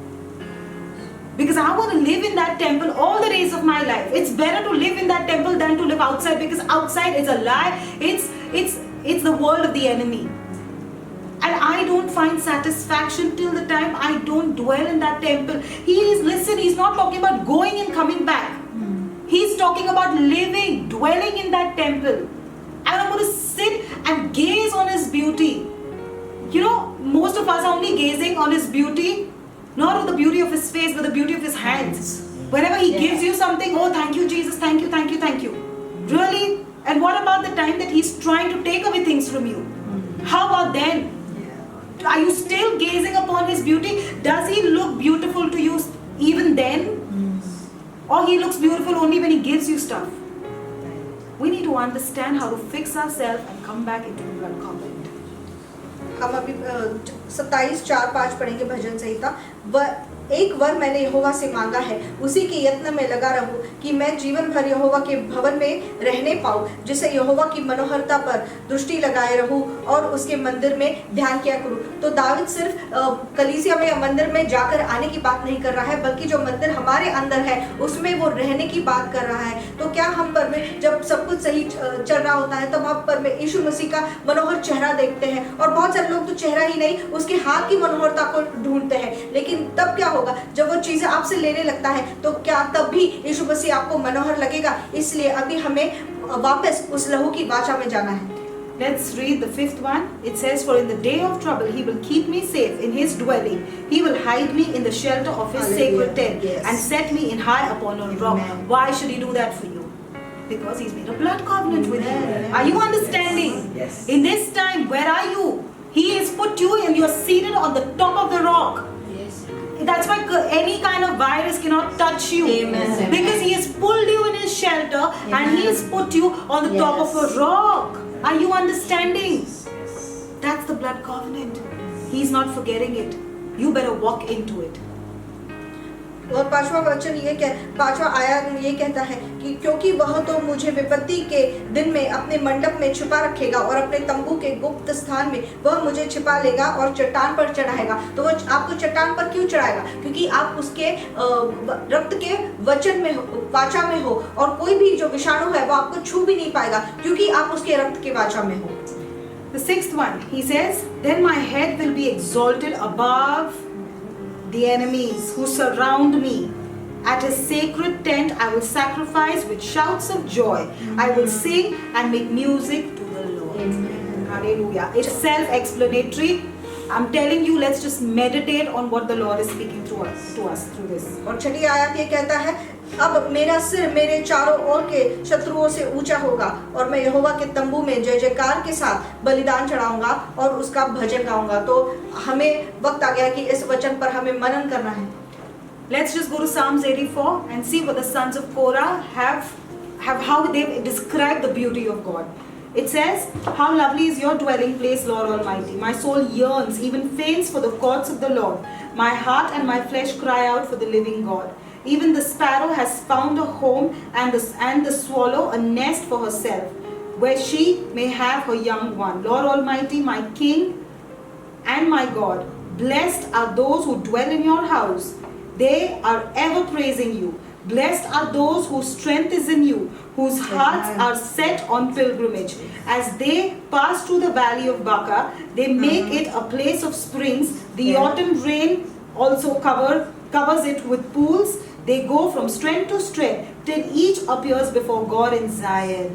Because I want to live in that temple all the days of my life. It's better to live in that temple than to live outside, because outside is a lie. It's the world of the enemy. And I don't find satisfaction till the time I don't dwell in that temple. He's not talking about going and coming back. He's talking about living, dwelling in that temple. And I'm going to sit and gaze on His beauty. Most of us are only gazing on His beauty, not on the beauty of His face, but the beauty of His hands. Whenever He gives you something, oh, thank you, Jesus, thank you, thank you, thank you. Really? And what about the time that He's trying to take away things from you? How about then? Are you still gazing upon His beauty? Does He look beautiful to you even then? Or He looks beautiful only when He gives you stuff? We need to understand how to fix ourselves and come back into the blood covenant. हम अभी 27:4-5 पढ़ेंगे भजन संहिता। एक वर मैंने यहोवा से मांगा है, उसी के यत्न में लगा रहूं कि मैं जीवन भर यहोवा के भवन में रहने पाऊं, जिसे यहोवा की मनोहरता पर दृष्टि लगाए रहूं और उसके मंदिर में ध्यान किया करूं। तो दाऊद सिर्फ कलीसिया में या मंदिर में जाकर आने की बात नहीं कर रहा है, बल्कि जो मंदिर हमारे अंदर है उसमें वो रहने की बात कर रहा है। तो क्या हम पर में जब सब कुछ सही चल रहा होता है तब हम पर में यीशु मसीह का मनोहर चेहरा देखते हैं, और बहुत सारे लोग तो चेहरा ही नहीं उसके हाथ की मनोहरता को ढूंढते हैं। लेकिन तब क्या होगा जब वो चीजें आपसे लेने लगता है, तो क्या तब भी यीशु मसीह आपको मनोहर लगेगा? इसलिए अभी हमें वापस उस लहू की वाचा में जाना है। Let's read the 5th one. It says, for in the day of trouble He will keep me safe in His dwelling. He will hide me in the shelter of His sacred tent, and set me in high upon a rock. Why should He do that for you? Because He's made a blood covenant with you. Are you understanding? Yes. In this time, where are you? He has put you and you're seated on the top of the rock. That's why any kind of virus cannot touch you. Amen. Because He has pulled you in His shelter, and He has put you on the top of a rock. Are you understanding? That's the blood covenant. He's not forgetting it. You better walk into it. और पांचवा आयत ये कहता है कि क्योंकि वह तो मुझे विपत्ति के दिन में अपने मंडप में छुपा रखेगा, और अपने तंबू के गुप्त स्थान में वह मुझे छिपा लेगा और चट्टान पर चढ़ाएगा। तो वो आपको चट्टान पर क्यों चढ़ाएगा? क्योंकि आप उसके रक्त के वचन में हो, वाचा में हो, और कोई भी जो विषाणु है वो आपको छू भी नहीं पाएगा, क्योंकि आप उसके रक्त के वाचा में हो। The 6th one, he says, then my head will be exalted above the enemies who surround me. At His sacred tent I will sacrifice with shouts of joy. I will sing and make music to the Lord. Amen. Hallelujah. It's self-explanatory. I'm telling you, let's just meditate on what the Lord is speaking to us through this. और छठी आयत ये कहता है, अब मेरा सिर मेरे चारों ओर के शत्रुओं से ऊंचा होगा और मैं यहोवा के तंबू में जय जयकार के साथ बलिदान चढ़ाऊंगा और उसका भजन गाऊंगा। तो हमें वक्त आ गया कि इस वचन पर हमें मनन करना है। Let's just go to Psalms 84 and see what the sons of Korah have how they describe the beauty of God. It says, "How lovely is your dwelling place, Lord Almighty. My soul yearns, even faints for the courts of the Lord. My heart and my flesh cry out for the living God. Even the sparrow has found a home, and the swallow a nest for herself, where she may have her young one. Lord Almighty, my King and my God, blessed are those who dwell in your house. They are ever praising you. Blessed are those whose strength is in you, whose hearts are set on pilgrimage. As they pass through the valley of Baca, they make it a place of springs. The autumn rain also covers it with pools. They go from strength to strength till each appears before God in Zion."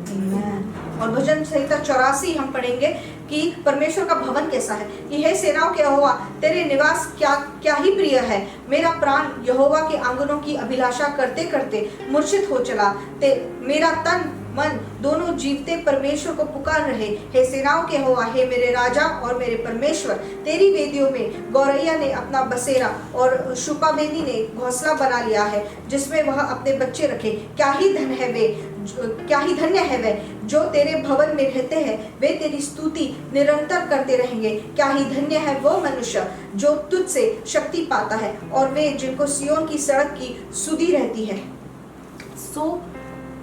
और भजन संहिता 84 हम पढ़ेंगे कि परमेश्वर का भवन कैसा है। कि हे सेनाओं के यहोवा, तेरे निवास क्या ही प्रिय है। मेरा प्राण यहोवा के आंगनों की अभिलाषा करते करते मूर्छित हो चला। मेरा तन मन दोनों जीवते परमेश्वर को पुकार रहे। हे सेनाओं के यहोवा, हे मेरे राजा और मेरे परमेश्वर, तेरी वेदियों में गौरैया ने अपना बसेरा और शुपाबेनी ने घोंसला बना लिया है, जिसमें वह अपने बच्चे रखे। क्या ही धन्य है वे जो तेरे भवन में रहते हैं। वे तेरी स्तुति निरंतर करते रहेंगे। क्या ही धन्य है वो मनुष्य जो तुझसे शक्ति पाता है, और वे जिनको सियोन की सड़क की सुधि रहती है। So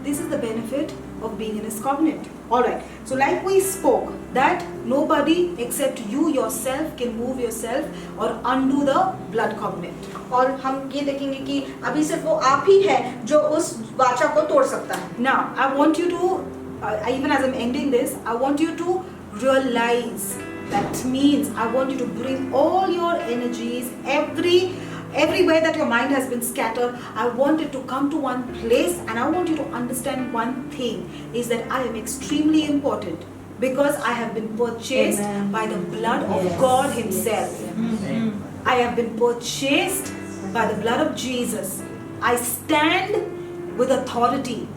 this is the benefit of being in his covenant. Alright, so like we spoke that nobody except you yourself can move yourself or undo the blood covenant. और हम ये देखेंगे कि अभी सिर्फ वो आप ही है जो उस वाचा को तोड़ सकता है। Now I want you to even as I'm ending this, I want you to realize that means I want you to bring all your energies, everywhere that your mind has been scattered, I want it to come to one place, and I want you to understand one thing, is that I am extremely important because I have been purchased by the blood of God himself. I have been purchased by the blood of Jesus. I stand with authority.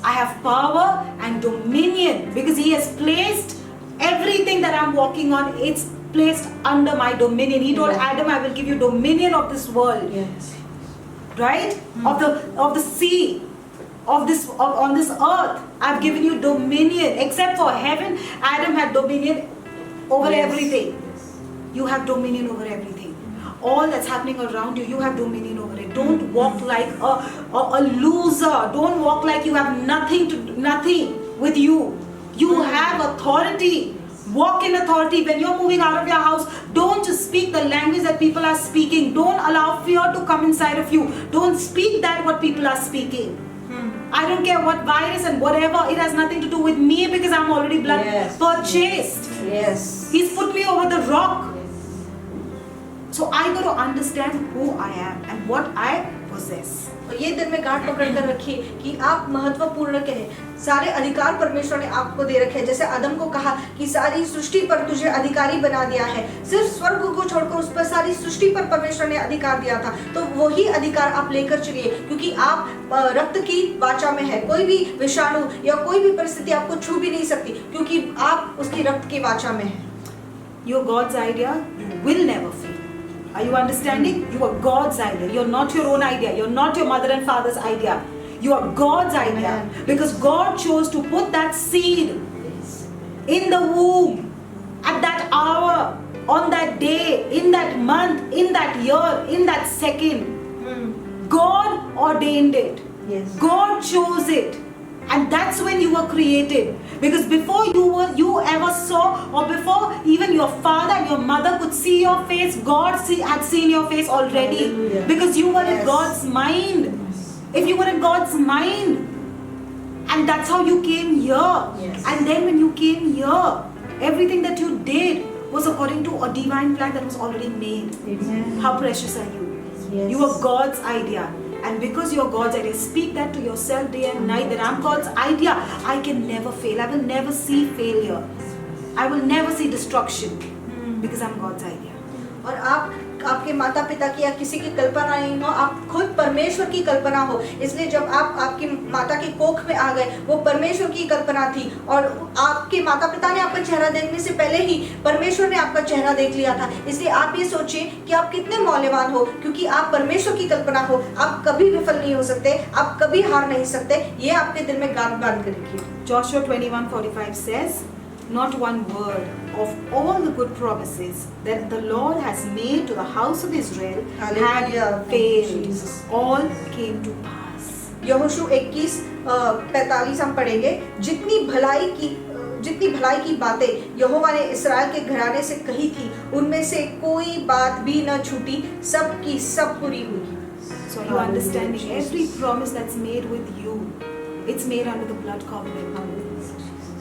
I have power and dominion because he has placed everything that I'm walking on, it's placed under my dominion. He told Adam, I will give you dominion of this world. Yes. Right? Of the sea, on this earth, I've given you dominion. Except for heaven, Adam had dominion over everything. You have dominion over everything. All that's happening around you, you have dominion over it. Don't walk like a loser. Don't walk like you have nothing with you. You have authority. Walk in authority. When you're moving out of your house, don't just speak the language that people are speaking. Don't allow fear to come inside of you. Don't speak that what people are speaking. I don't care what virus and whatever. It has nothing to do with me because I'm already blood purchased. Yes. He's put me over the rock. So I got to understand who I am and what I possess. और ये दिल में गांठ पकड़ कर रखिए कि आप महत्वपूर्ण के हैं। सारे अधिकार परमेश्वर ने आपको दे रखे हैं। जैसे आदम को कहा कि सारी सृष्टि पर तुझे अधिकारी बना दिया है। सिर्फ स्वर्ग को छोड़कर उस पर सारी सृष्टि पर परमेश्वर ने अधिकार दिया था। तो वही अधिकार आप लेकर चलिए, क्योंकि आप रक्त की वाचा में है। कोई भी विषाणु या कोई भी परिस्थिति आपको छू भी नहीं सकती, क्योंकि आप उसकी रक्त की वाचा में है। You're God's idea. You will never fail. Are you understanding? You are God's idea. You're not your own idea. You're not your mother and father's idea. You are God's idea. Because God chose to put that seed in the womb at that hour, on that day, in that month, in that year, in that second. God ordained it. Yes. God chose it. And that's when you were created. Because before you ever saw, or before even your father and your mother could see your face, God had seen your face already. Hallelujah. Because you were in God's mind. If you were in God's mind, and that's how you came here. Yes. And then when you came here, everything that you did was according to a divine plan that was already made. Amen. How precious are you? Yes. You are God's idea. And because you're God's idea, speak that to yourself day and night, that I'm God's idea. I can never fail. I will never see failure. I will never see destruction. Because I'm God's idea. और आप आपके माता पिता की या किसी की कल्पना नहीं हो, आप खुद परमेश्वर की कल्पना हो। इसलिए जब आप आपकी माता के कोख में आ गए, वो परमेश्वर की कल्पना थी, और आपके माता पिता ने आपका चेहरा देखने से पहले ही परमेश्वर ने आपका चेहरा देख लिया था। इसलिए आप ये सोचिए कि आप कितने मौल्यवान हो, क्योंकि आप परमेश्वर की कल्पना हो। आप कभी विफल नहीं हो सकते, आप कभी हार नहीं सकते। ये आपके दिल में गांठ बांध कर रखिए। Joshua 21:45 says, "Not one word of all the good promises that the Lord has made to the house of Israel Hallelujah. had Thank you, failed. Jesus. All came to pass." यहोशू 21:45 हम पढ़ेंगे, जितनी भलाई की बातें यहोवा ने इस्राएल के घराने से कही थी, उनमें से कोई बात भी न छूटी, सब की सब पूरी हुई। So you understanding every promise that's made with you, it's made under the blood covenant,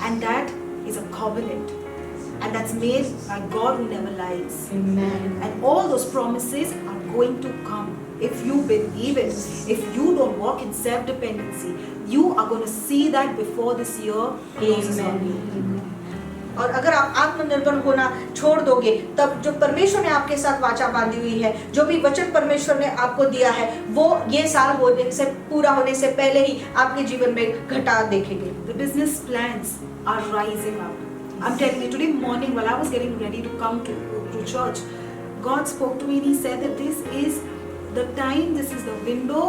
and that is a covenant, and that's made by God who never lies. Amen. And all those promises are going to come if you believe it. If you don't walk in self-dependency, you are going to see that before this year closes on you. और अगर आप आत्मनिर्भर होना छोड़ दोगे, तब जो परमेश्वर ने आपके साथ वाचा बांधी हुई है, जो भी वचन परमेश्वर ने आपको दिया है, वो ये साल पूरा होने से पहले ही आपके जीवन में घटा देखेंगे। The business plans are rising up. I'm telling you, today morning while I was getting ready to come to church, God spoke to me and He said that this is the time, this is the window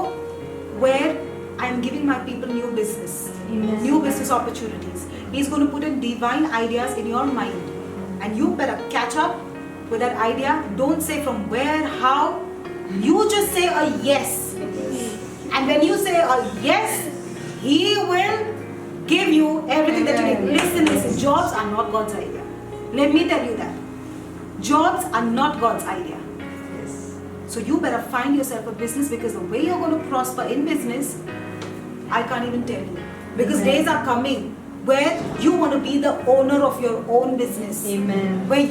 where I am giving my people new business, Amen. new business opportunities. He's going to put in divine ideas in your mind, and you better catch up with that idea. Don't say from where, how. You just say a yes. And when you say a yes, He will give you everything that you need. Listen, jobs are not God's idea. Let me tell you that. Jobs are not God's idea. So you better find yourself a business, because the way you're going to prosper in business, I can't even tell you. Because Amen. days are coming where you want to be the owner of your own business. Amen. Where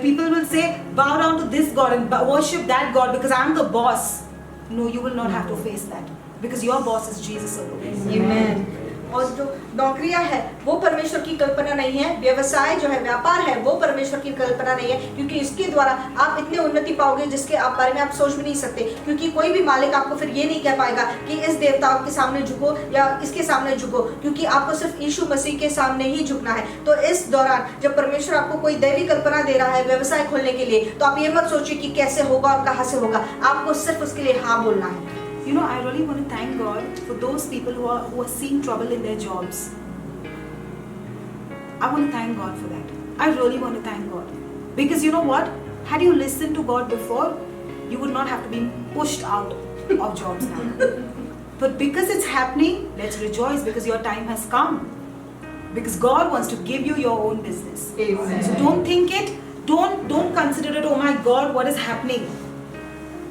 people will say, bow down to this God and worship that God because I'm the boss. No, you will not have to face that, because your boss is Jesus alone. Amen. और जो नौकरियां है वो परमेश्वर की कल्पना नहीं है, व्यवसाय जो है, व्यापार है, वो परमेश्वर की कल्पना नहीं है, क्योंकि इसके द्वारा आप इतने उन्नति पाओगे जिसके आप बारे में आप सोच भी नहीं सकते। क्योंकि कोई भी मालिक आपको फिर ये नहीं कह पाएगा कि इस देवता के सामने झुको या इसके सामने झुको, क्योंकि आपको सिर्फ यीशु मसीह के सामने ही झुकना है। तो इस दौरान जब परमेश्वर आपको कोई दैवी कल्पना दे रहा है व्यवसाय खोलने के लिए, तो आप ये मत सोचिए कि कैसे होगा और कहाँ से होगा, आपको सिर्फ उसके लिए हाँ बोलना है। You know, I really want to thank God for those people who are seeing trouble in their jobs. I want to thank God for that. I really want to thank God. Because you know what? Had you listened to God before, you would not have to be pushed out of jobs now. But because it's happening, let's rejoice, because your time has come. Because God wants to give you your own business. Amen. So don't think it. Don't consider it, oh my God, what is happening?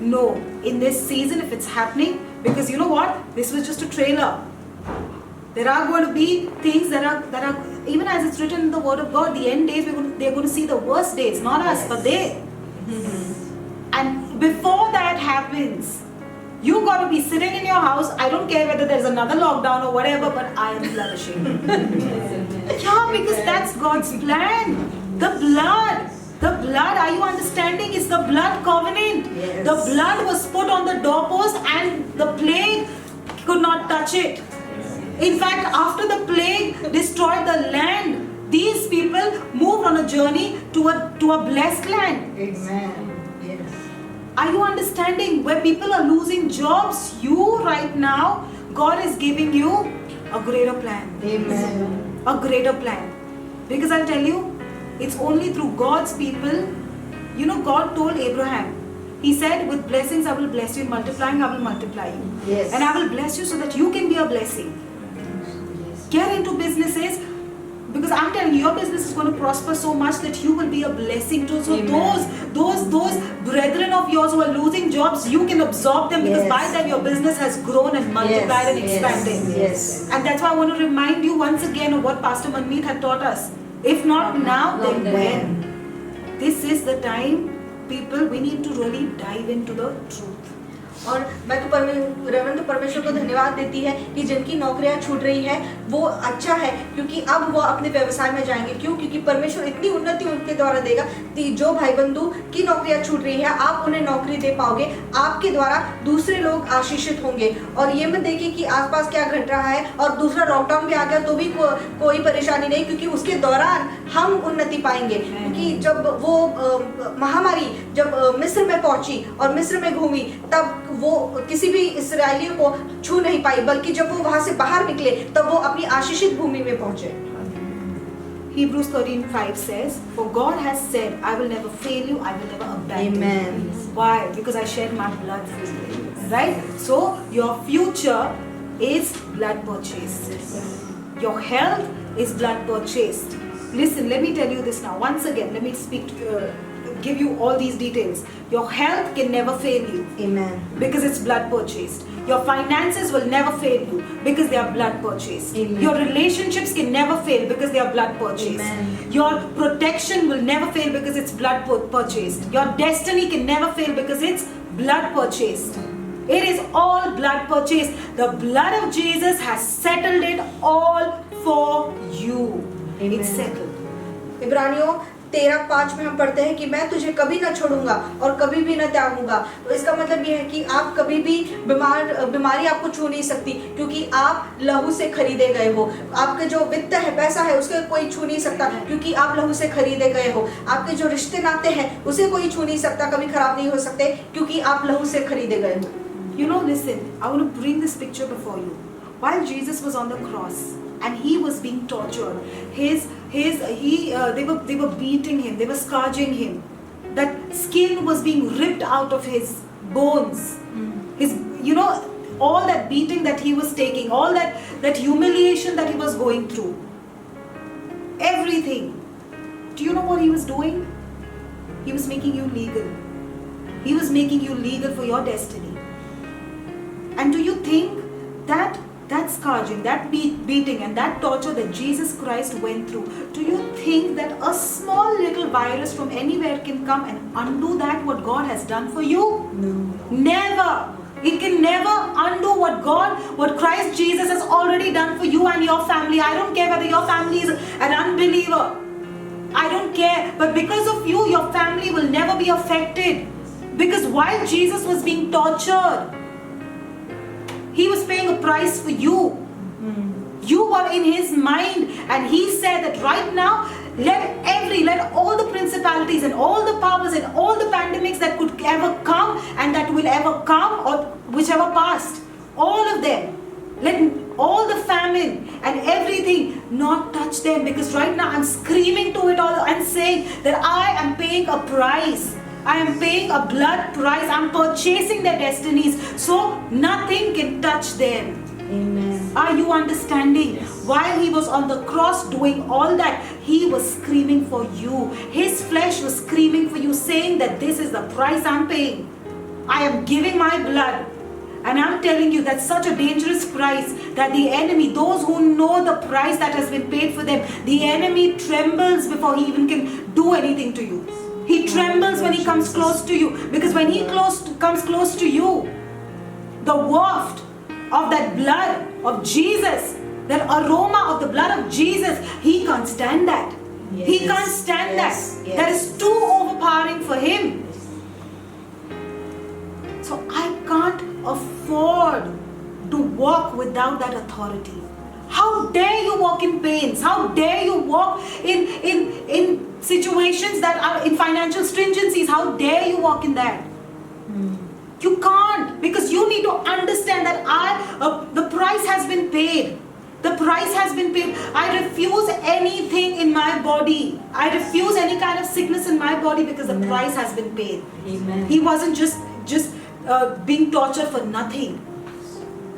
No, in this season, if it's happening, because you know what, this was just a trailer. There are going to be things that are even as it's written in the Word of God, the end days they're going to see the worst days, not us, but they. And before that happens, you got to be sitting in your house. I don't care whether there's another lockdown or whatever, but I am flourishing. Yeah, because that's God's plan. The blood, are you understanding? It's the blood covenant. Yes. The blood was put on the doorpost and the plague could not touch it. In fact, after the plague destroyed the land, these people moved on a journey to a blessed land. Amen. Yes. Are you understanding? Where people are losing jobs, you right now, God is giving you a greater plan. Amen. A greater plan. Because I'll tell you, it's only through God's people. You know, God told Abraham, He said, with blessings I will bless you, multiplying I will multiply you. Yes. And I will bless you so that you can be a blessing. Get into businesses, because I'm telling you, your business is going to prosper so much that you will be a blessing to. So Amen. those brethren of yours who are losing jobs, you can absorb them, because Yes. by then your business has grown and multiplied and expanded. Yes. And that's why I want to remind you once again of what Pastor Manmeet had taught us. If not now, then when? This is the time, people, we need to really dive into the truth. और मैं तो reverend परमेश्वर को धन्यवाद देती है कि जिनकी नौकरियां छूट रही है वो अच्छा है, क्योंकि अब वो अपने व्यवसाय में जाएंगे। क्यों? क्योंकि परमेश्वर इतनी उन्नति उनके द्वारा देगा कि जो भाई बंधु की नौकरियां छूट रही है आप उन्हें नौकरी दे पाओगे, आपके द्वारा दूसरे लोग आशीषित होंगे। और ये मत देखिए कि आसपास क्या घट रहा है, और दूसरा लॉकडाउन भी आ गया तो भी कोई परेशानी नहीं, क्योंकि उसके दौरान हम उन्नति पाएंगे। क्योंकि जब वो महामारी जब मिस्र में पहुंची और मिस्र में घूमी, तब वो किसी भी इस्राएलियों को छू नहीं पाई, बल्कि जब वो वहां से बाहर निकले तब वो अपनी आशीषित भूमि में पहुंचे। Hebrews 13:5 says, "For God has said, I will never fail you, I will never abandon Amen. you." Why? Because I shed my blood for you. Right? So your future is blood purchased. Your health is blood purchased. Listen, let me tell you this now. Once again, let me give you all these details. Your health can never fail you. Amen. Because it's blood purchased. Your finances will never fail you because they are blood purchased. Amen. Your relationships can never fail because they are blood purchased. Amen. Your protection will never fail because it's blood purchased. Your destiny can never fail because it's blood purchased. It is all blood purchased. The blood of Jesus has settled it all for you. Amen. It's settled. इब्रानियों 13:5 में हम पढ़ते हैं कि मैं तुझे कभी न छोड़ूंगा और कभी भी न त्यागूंगा। तो इसका मतलब ये है कि आप कभी भी बीमारी आपको छू नहीं सकती, क्योंकि आप लहू से खरीदे गए हो। आपके जो वित्त है, पैसा है, उसके कोई छू नहीं सकता, क्योंकि आप लहू से खरीदे गए हो। आपके जो रिश्ते नाते हैं उसे कोई छू नहीं सकता, कभी खराब नहीं हो सकते, क्योंकि आप लहू से खरीदे गए हो। You know, listen, I want to bring this picture before you. While Jesus was on the cross and he was being tortured, they were beating him, they were scourging him. That skin was being ripped out of his bones. His, all that beating that he was taking, all that humiliation that he was going through. Everything. Do you know what he was doing? He was making you legal. He was making you legal for your destiny. And do you think that scourging, that beating and that torture that Jesus Christ went through, do you think that a small little virus from anywhere can come and undo that what God has done for you? No. Never. It can never undo what Christ Jesus has already done for you and your family. I don't care whether your family is an unbeliever. I don't care. But because of you, your family will never be affected. Because while Jesus was being tortured, he was paying a price for you. You were in his mind, and he said that right now, let all the principalities and all the powers and all the pandemics that could ever come and that will ever come, or whichever passed, all of them, let all the famine and everything not touch them, because right now I'm screaming to it all and saying that I am paying a price. I am paying a blood price. I'm purchasing their destinies, so nothing can touch them. Amen. Are you understanding? While he was on the cross doing all that, he was screaming for you. His flesh was screaming for you, saying that this is the price I'm paying. I am giving my blood. And I'm telling you, that's such a dangerous price that the enemy, those who know the price that has been paid for them, the enemy trembles before he even can do anything to you. He trembles when he comes close to you, because when he comes close to you, the waft of that blood of Jesus, that aroma of the blood of Jesus, he can't stand that. Yes. He can't stand Yes. that. Yes. That is too overpowering for him. So I can't afford to walk without that authority. How dare you walk in pains? How dare you walk in situations that are in financial stringencies? How dare you walk in that? You can't, because you need to understand that the price has been paid. The price has been paid. I refuse anything in my body. I refuse any kind of sickness in my body, because the price has been paid. Amen. He wasn't just being tortured for nothing.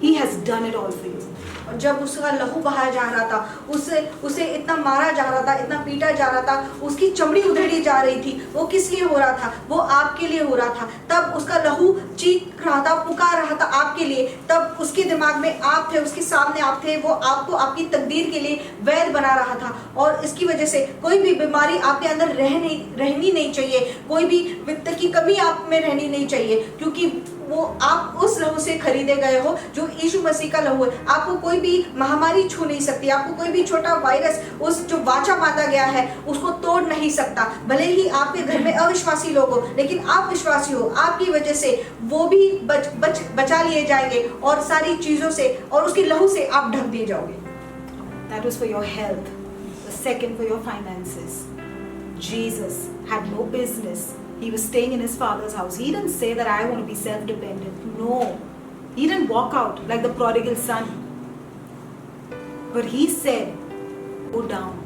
He has done it all for you. और जब उसका लहू बहाया जा रहा था, उसे इतना मारा जा रहा था, इतना पीटा जा रहा था, उसकी चमड़ी उधेड़ी जा रही थी, वो किस लिए हो रहा था? वो आपके लिए हो रहा था। तब उसका लहू चीख रहा था, पुकार रहा था आपके लिए। तब उसके दिमाग में आप थे, उसके सामने आप थे, वो आपको आपकी तकदीर के लिए वैध बना रहा था। और इसकी वजह से कोई भी बीमारी आपके अंदर रहनी नहीं चाहिए, कोई भी वित्त की कमी आप में रहनी नहीं चाहिए, क्योंकि वो आप उस लहू से खरीदे गए हो जो यीशु मसीह का लहू है। आपको कोई भी महामारी छू नहीं सकती, आपको कोई भी छोटा वायरस उस जो वाचा बांधा गया है उसको तोड़ नहीं सकता। भले ही आपके घर में अविश्वासी लोग हो, लेकिन आप विश्वासी हो, आपकी वजह से वो भी बचा लिए जाएंगे और सारी चीजों से और उसकी लहू से आप ढक दिए जाओगे। That was for your health. The second for your finances. Jesus had no business. He was staying in his father's house. He didn't say that I want to be self-dependent. No. He didn't walk out like the prodigal son. But he said, go down.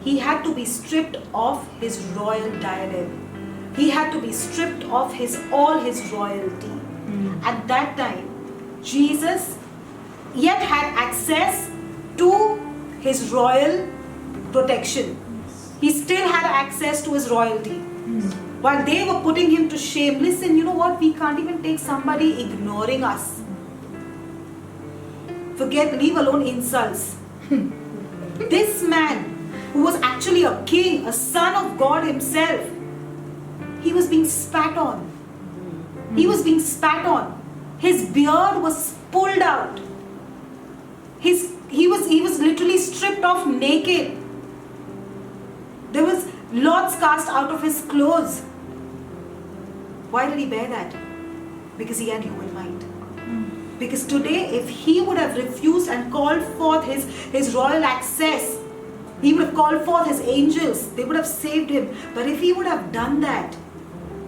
He had to be stripped of his royal diadem. He had to be stripped of all his royalty. At that time, Jesus yet had access to his royal protection. He still had access to his royalty. While they were putting him to shame, listen, you know what? We can't even take somebody ignoring us. Leave alone insults. This man, who was actually a king, a son of God himself, he was being spat on. He was being spat on. His beard was pulled out. He was literally stripped off naked. There was lots cast out of his clothes. Why did he bear that? Because he had you in mind. Because today, if he would have refused and called forth his royal access, he would have called forth his angels. They would have saved him. But if he would have done that,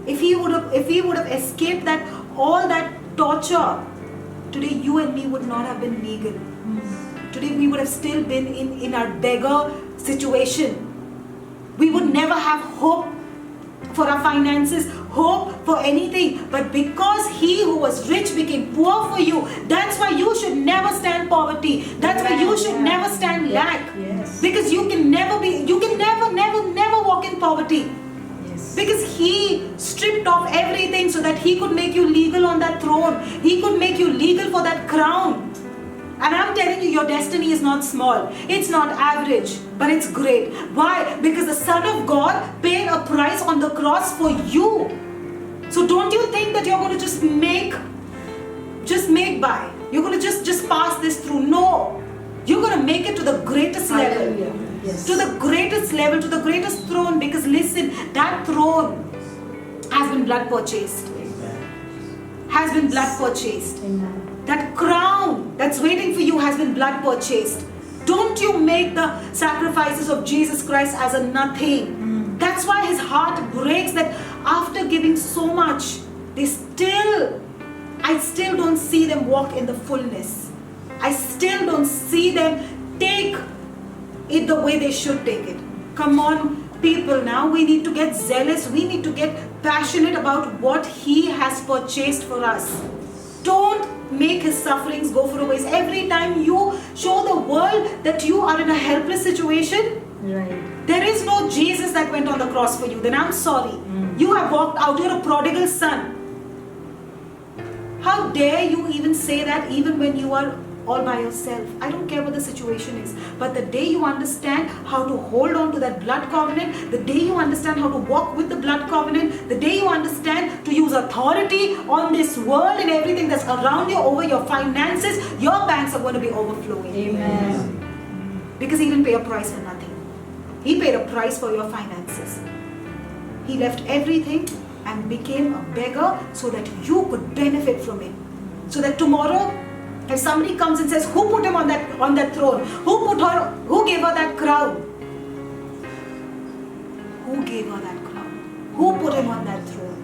if he would have escaped all that torture, today you and me would not have been legal. Today we would have still been in our beggar situation. We would never have hope for our finances, hope for anything. But because he who was rich became poor for you, that's why you should never stand poverty. That's why you should never stand lack. Yes. Because you can never walk in poverty. Because he stripped off everything so that he could make you legal on that throne. He could make you legal for that crown. And I'm telling you, your destiny is not small. It's not average, but it's great. Why? Because the Son of God paid a price on the cross for you. So don't you think that you're going to just make by. You're going to just pass this through. No. You're going to make it to the greatest level. Yes. To the greatest level, to the greatest throne. Because listen, that throne has been blood purchased. Has been blood purchased. Amen. That crown that's waiting for you has been blood purchased. Don't you make the sacrifices of Jesus Christ as a nothing. That's why his heart breaks that after giving so much, I still don't see them walk in the fullness. I still don't see them take it the way they should take it. Come on, people, now we need to get zealous. We need to get passionate about what he has purchased for us. Don't make his sufferings go for a waste. Every time you show the world that you are in a helpless situation, Right. there is no Jesus that went on the cross for you, then I'm sorry. You have walked out. You're a prodigal son. How dare you even say that even when you are all by yourself? I don't care what the situation is. But the day you understand how to hold on to that blood covenant, the day you understand how to walk with the blood covenant, the day you understand to use authority on this world and everything that's around you over your finances, your banks are going to be overflowing. Amen. Because he didn't pay a price for nothing. He paid a price for your finances. He left everything and became a beggar so that you could benefit from it. So that tomorrow, if somebody comes and says, who put him on that throne? Who gave her that crown? Who gave her that crown? Who put him on that throne?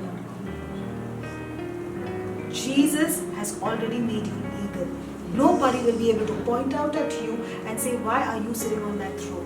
Jesus has already made you legal. Nobody will be able to point out at you and say, why are you sitting on that throne?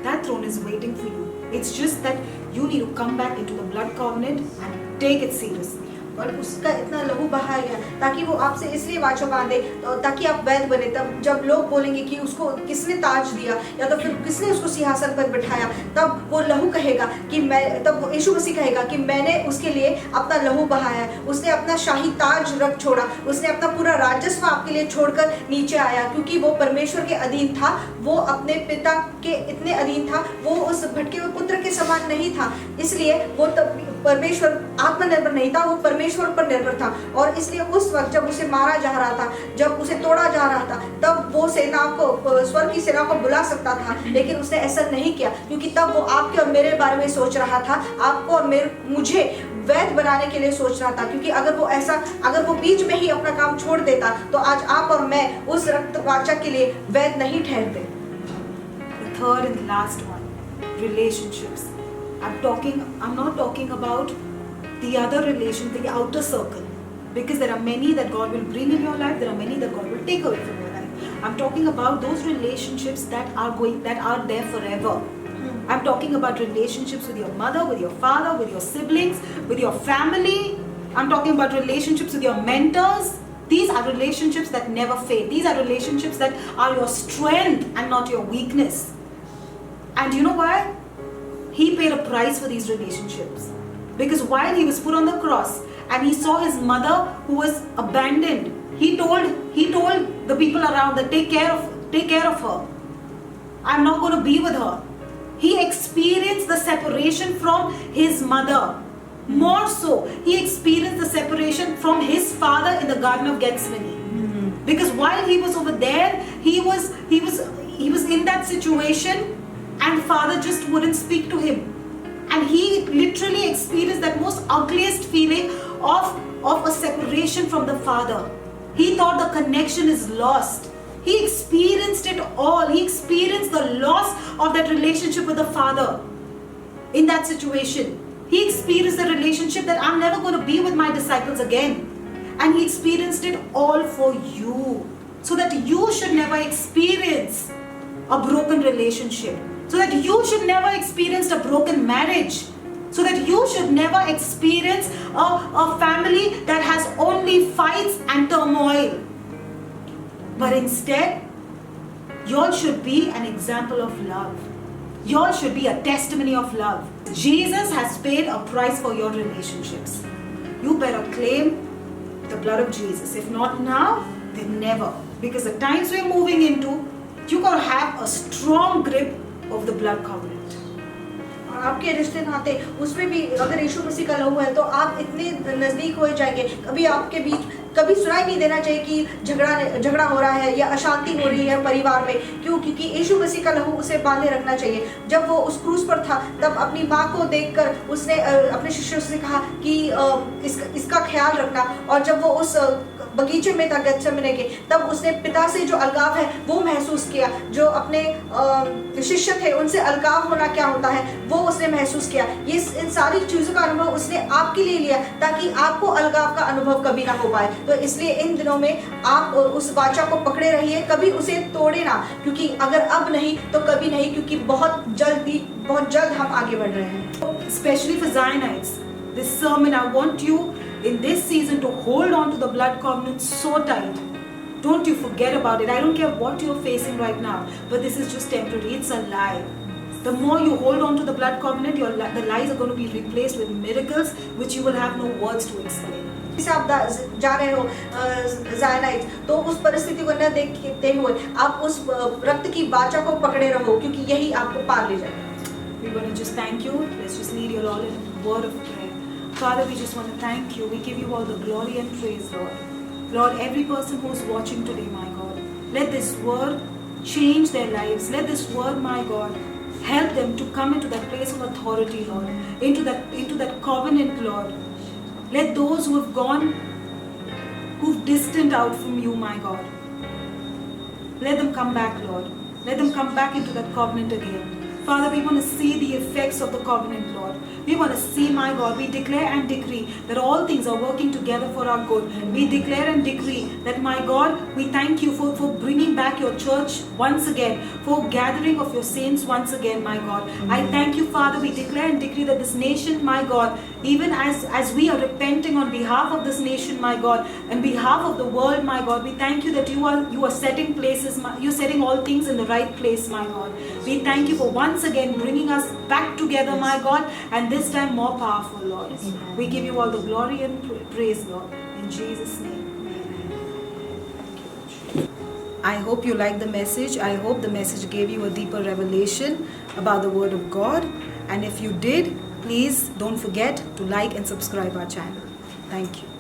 That throne is waiting for you. It's just that you need to come back into the blood covenant and take it seriously. और उसका इतना लहू बहाया गया ताकि वो आपसे इसलिए वाचा बांधे ताकि आप वैध बने। तब जब लोग बोलेंगे कि उसको किसने ताज दिया या तो फिर किसने उसको सिंहासन पर बिठाया, तब वो लहू कहेगा कि तब यीशु मसीह कहेगा कि मैंने उसके लिए अपना लहू बहाया है। उसने अपना शाही ताज रख छोड़ा, उसने अपना पूरा राजस्व आपके लिए छोड़कर नीचे आया, क्योंकि वो परमेश्वर के अधीन था, वो अपने पिता के इतने अधीन था, वो उस भटके हुए पुत्र के समान नहीं था। इसलिए वो तब परमेश्वर आत्मनिर्भर नहीं था, वो परमेश्वर परमेश्वर पर निर्भर था, और इसलिए उस वक्त जब उसे मारा जा रहा था, जब उसे तोड़ा जा रहा था, तब वो सेना को, स्वर्ग की सेना को बुला सकता था, लेकिन उसने ऐसा नहीं किया, क्योंकि तब वो आपके और मेरे बारे में सोच रहा था, आपको और मुझे वैध बनाने के लिए सोच रहा था। क्योंकि अगर वो बीच में ही अपना काम छोड़ देता, तो आज आप और मैं उस रक्त वाचा के लिए वैध नहीं ठहरते। The third and last one, relationships. I'm not talking about the other relation, the outer circle, because there are many that God will bring in your life, there are many that God will take away from your life. I'm talking about those relationships that are there forever. I'm talking about relationships with your mother, with your father, with your siblings, with your family. I'm talking about relationships with your mentors. These are relationships that never fade. These are relationships that are your strength and not your weakness. And you know why? He paid a price for these relationships. Because while he was put on the cross and he saw his mother who was abandoned, he told the people around that take care of her. I'm not going to be with her. He experienced the separation from his mother. More so, he experienced the separation from his father in the Garden of Gethsemane. Because while he was over there, he was in that situation, and Father just wouldn't speak to him. And he literally experienced that most ugliest feeling of a separation from the Father. He thought the connection is lost. He experienced it all. He experienced the loss of that relationship with the Father in that situation. He experienced the relationship that I'm never going to be with my disciples again. And he experienced it all for you, so that you should never experience a broken relationship, so that you should never experience a broken marriage, so that you should never experience a family that has only fights and turmoil. But instead, y'all should be an example of love. Y'all should be a testimony of love. Jesus has paid a price for your relationships. You better claim the blood of Jesus. If not now, then never. Because the times we're moving into, you gotta have a strong grip of the blood covenant. आपके रिश्ते नाते उसमें भी अगर यीशु मसीह का लहू है, तो आप इतने नजदीक हो जाएंगे, कभी आपके बीच कभी सुनाई नहीं देना चाहिए कि झगड़ा हो रहा है या अशांति हो रही है परिवार में। क्यों? क्योंकि यीशु मसीह का लहू उसे बांधे रखना चाहिए। जब वो उस क्रूस पर था, तब अपनी माँ को देखकर उसने अपने शिष्यों से कहा कि इसका ख्याल रखना। और जब वो उस बगीचे में था गेत्सेमने के, तब उसने पिता से जो अलगाव है वो महसूस किया। जो अपने शिष्य थे उनसे अलगाव होना क्या होता है वो उसने महसूस किया। इन सारी चीज़ों का अनुभव उसने आपके लिए लिया, ताकि आपको अलगाव का अनुभव कभी ना हो पाए। तो इसलिए इन दिनों में आप उस वाचा को पकड़े रहिए, कभी उसे तोड़े ना, क्योंकि अगर अब नहीं तो कभी नहीं, क्योंकि बहुत जल्द हम आगे बढ़ रहे हैं। Especially for Zionites, this sermon, I want you in this season to hold on to the blood covenant so tight. Don't you forget about it. I don't care what you're facing right now, but this is just temporary. It's a lie. The more you hold on to the blood covenant, the lies are going to be replaced with miracles which you will have no words to explain. से आप जा रहे हो ज़ायनाइट, तो उस परिस्थिति को न देखते हुए आप उस रक्त की वाचा को पकड़े रहो, क्योंकि यही आपको पार ले जाएगा। We want to just thank you. Let's just lead you all in a word of prayer. Father, we just want to thank you. We give you all the glory and praise, Lord. Lord, every person who is watching today, my God, let this word change their lives. Let this word, my God, help them to come into that place of authority, Lord, into that covenant, Lord. Let those who have gone, who've distant out from you, my God, let them come back, Lord. Let them come back into that covenant again. Father, we want to see the effects of the covenant, Lord. We want to see, my God, we declare and decree that all things are working together for our good. We declare and decree that, my God, we thank you for bringing back your church once again, for gathering of your saints once again, my God. I thank you, Father. We declare and decree that this nation, my God, even as we are repenting on behalf of this nation, my God, and behalf of the world, my God, we thank you that you are setting places, you're setting all things in the right place, my God. We thank you for once again bringing us back together, my God, and this time more powerful, Lord. We give you all the glory and praise, Lord, in Jesus' name. I hope you liked the message. I hope the message gave you a deeper revelation about the Word of God. And if you did, please don't forget to like and subscribe our channel. Thank you.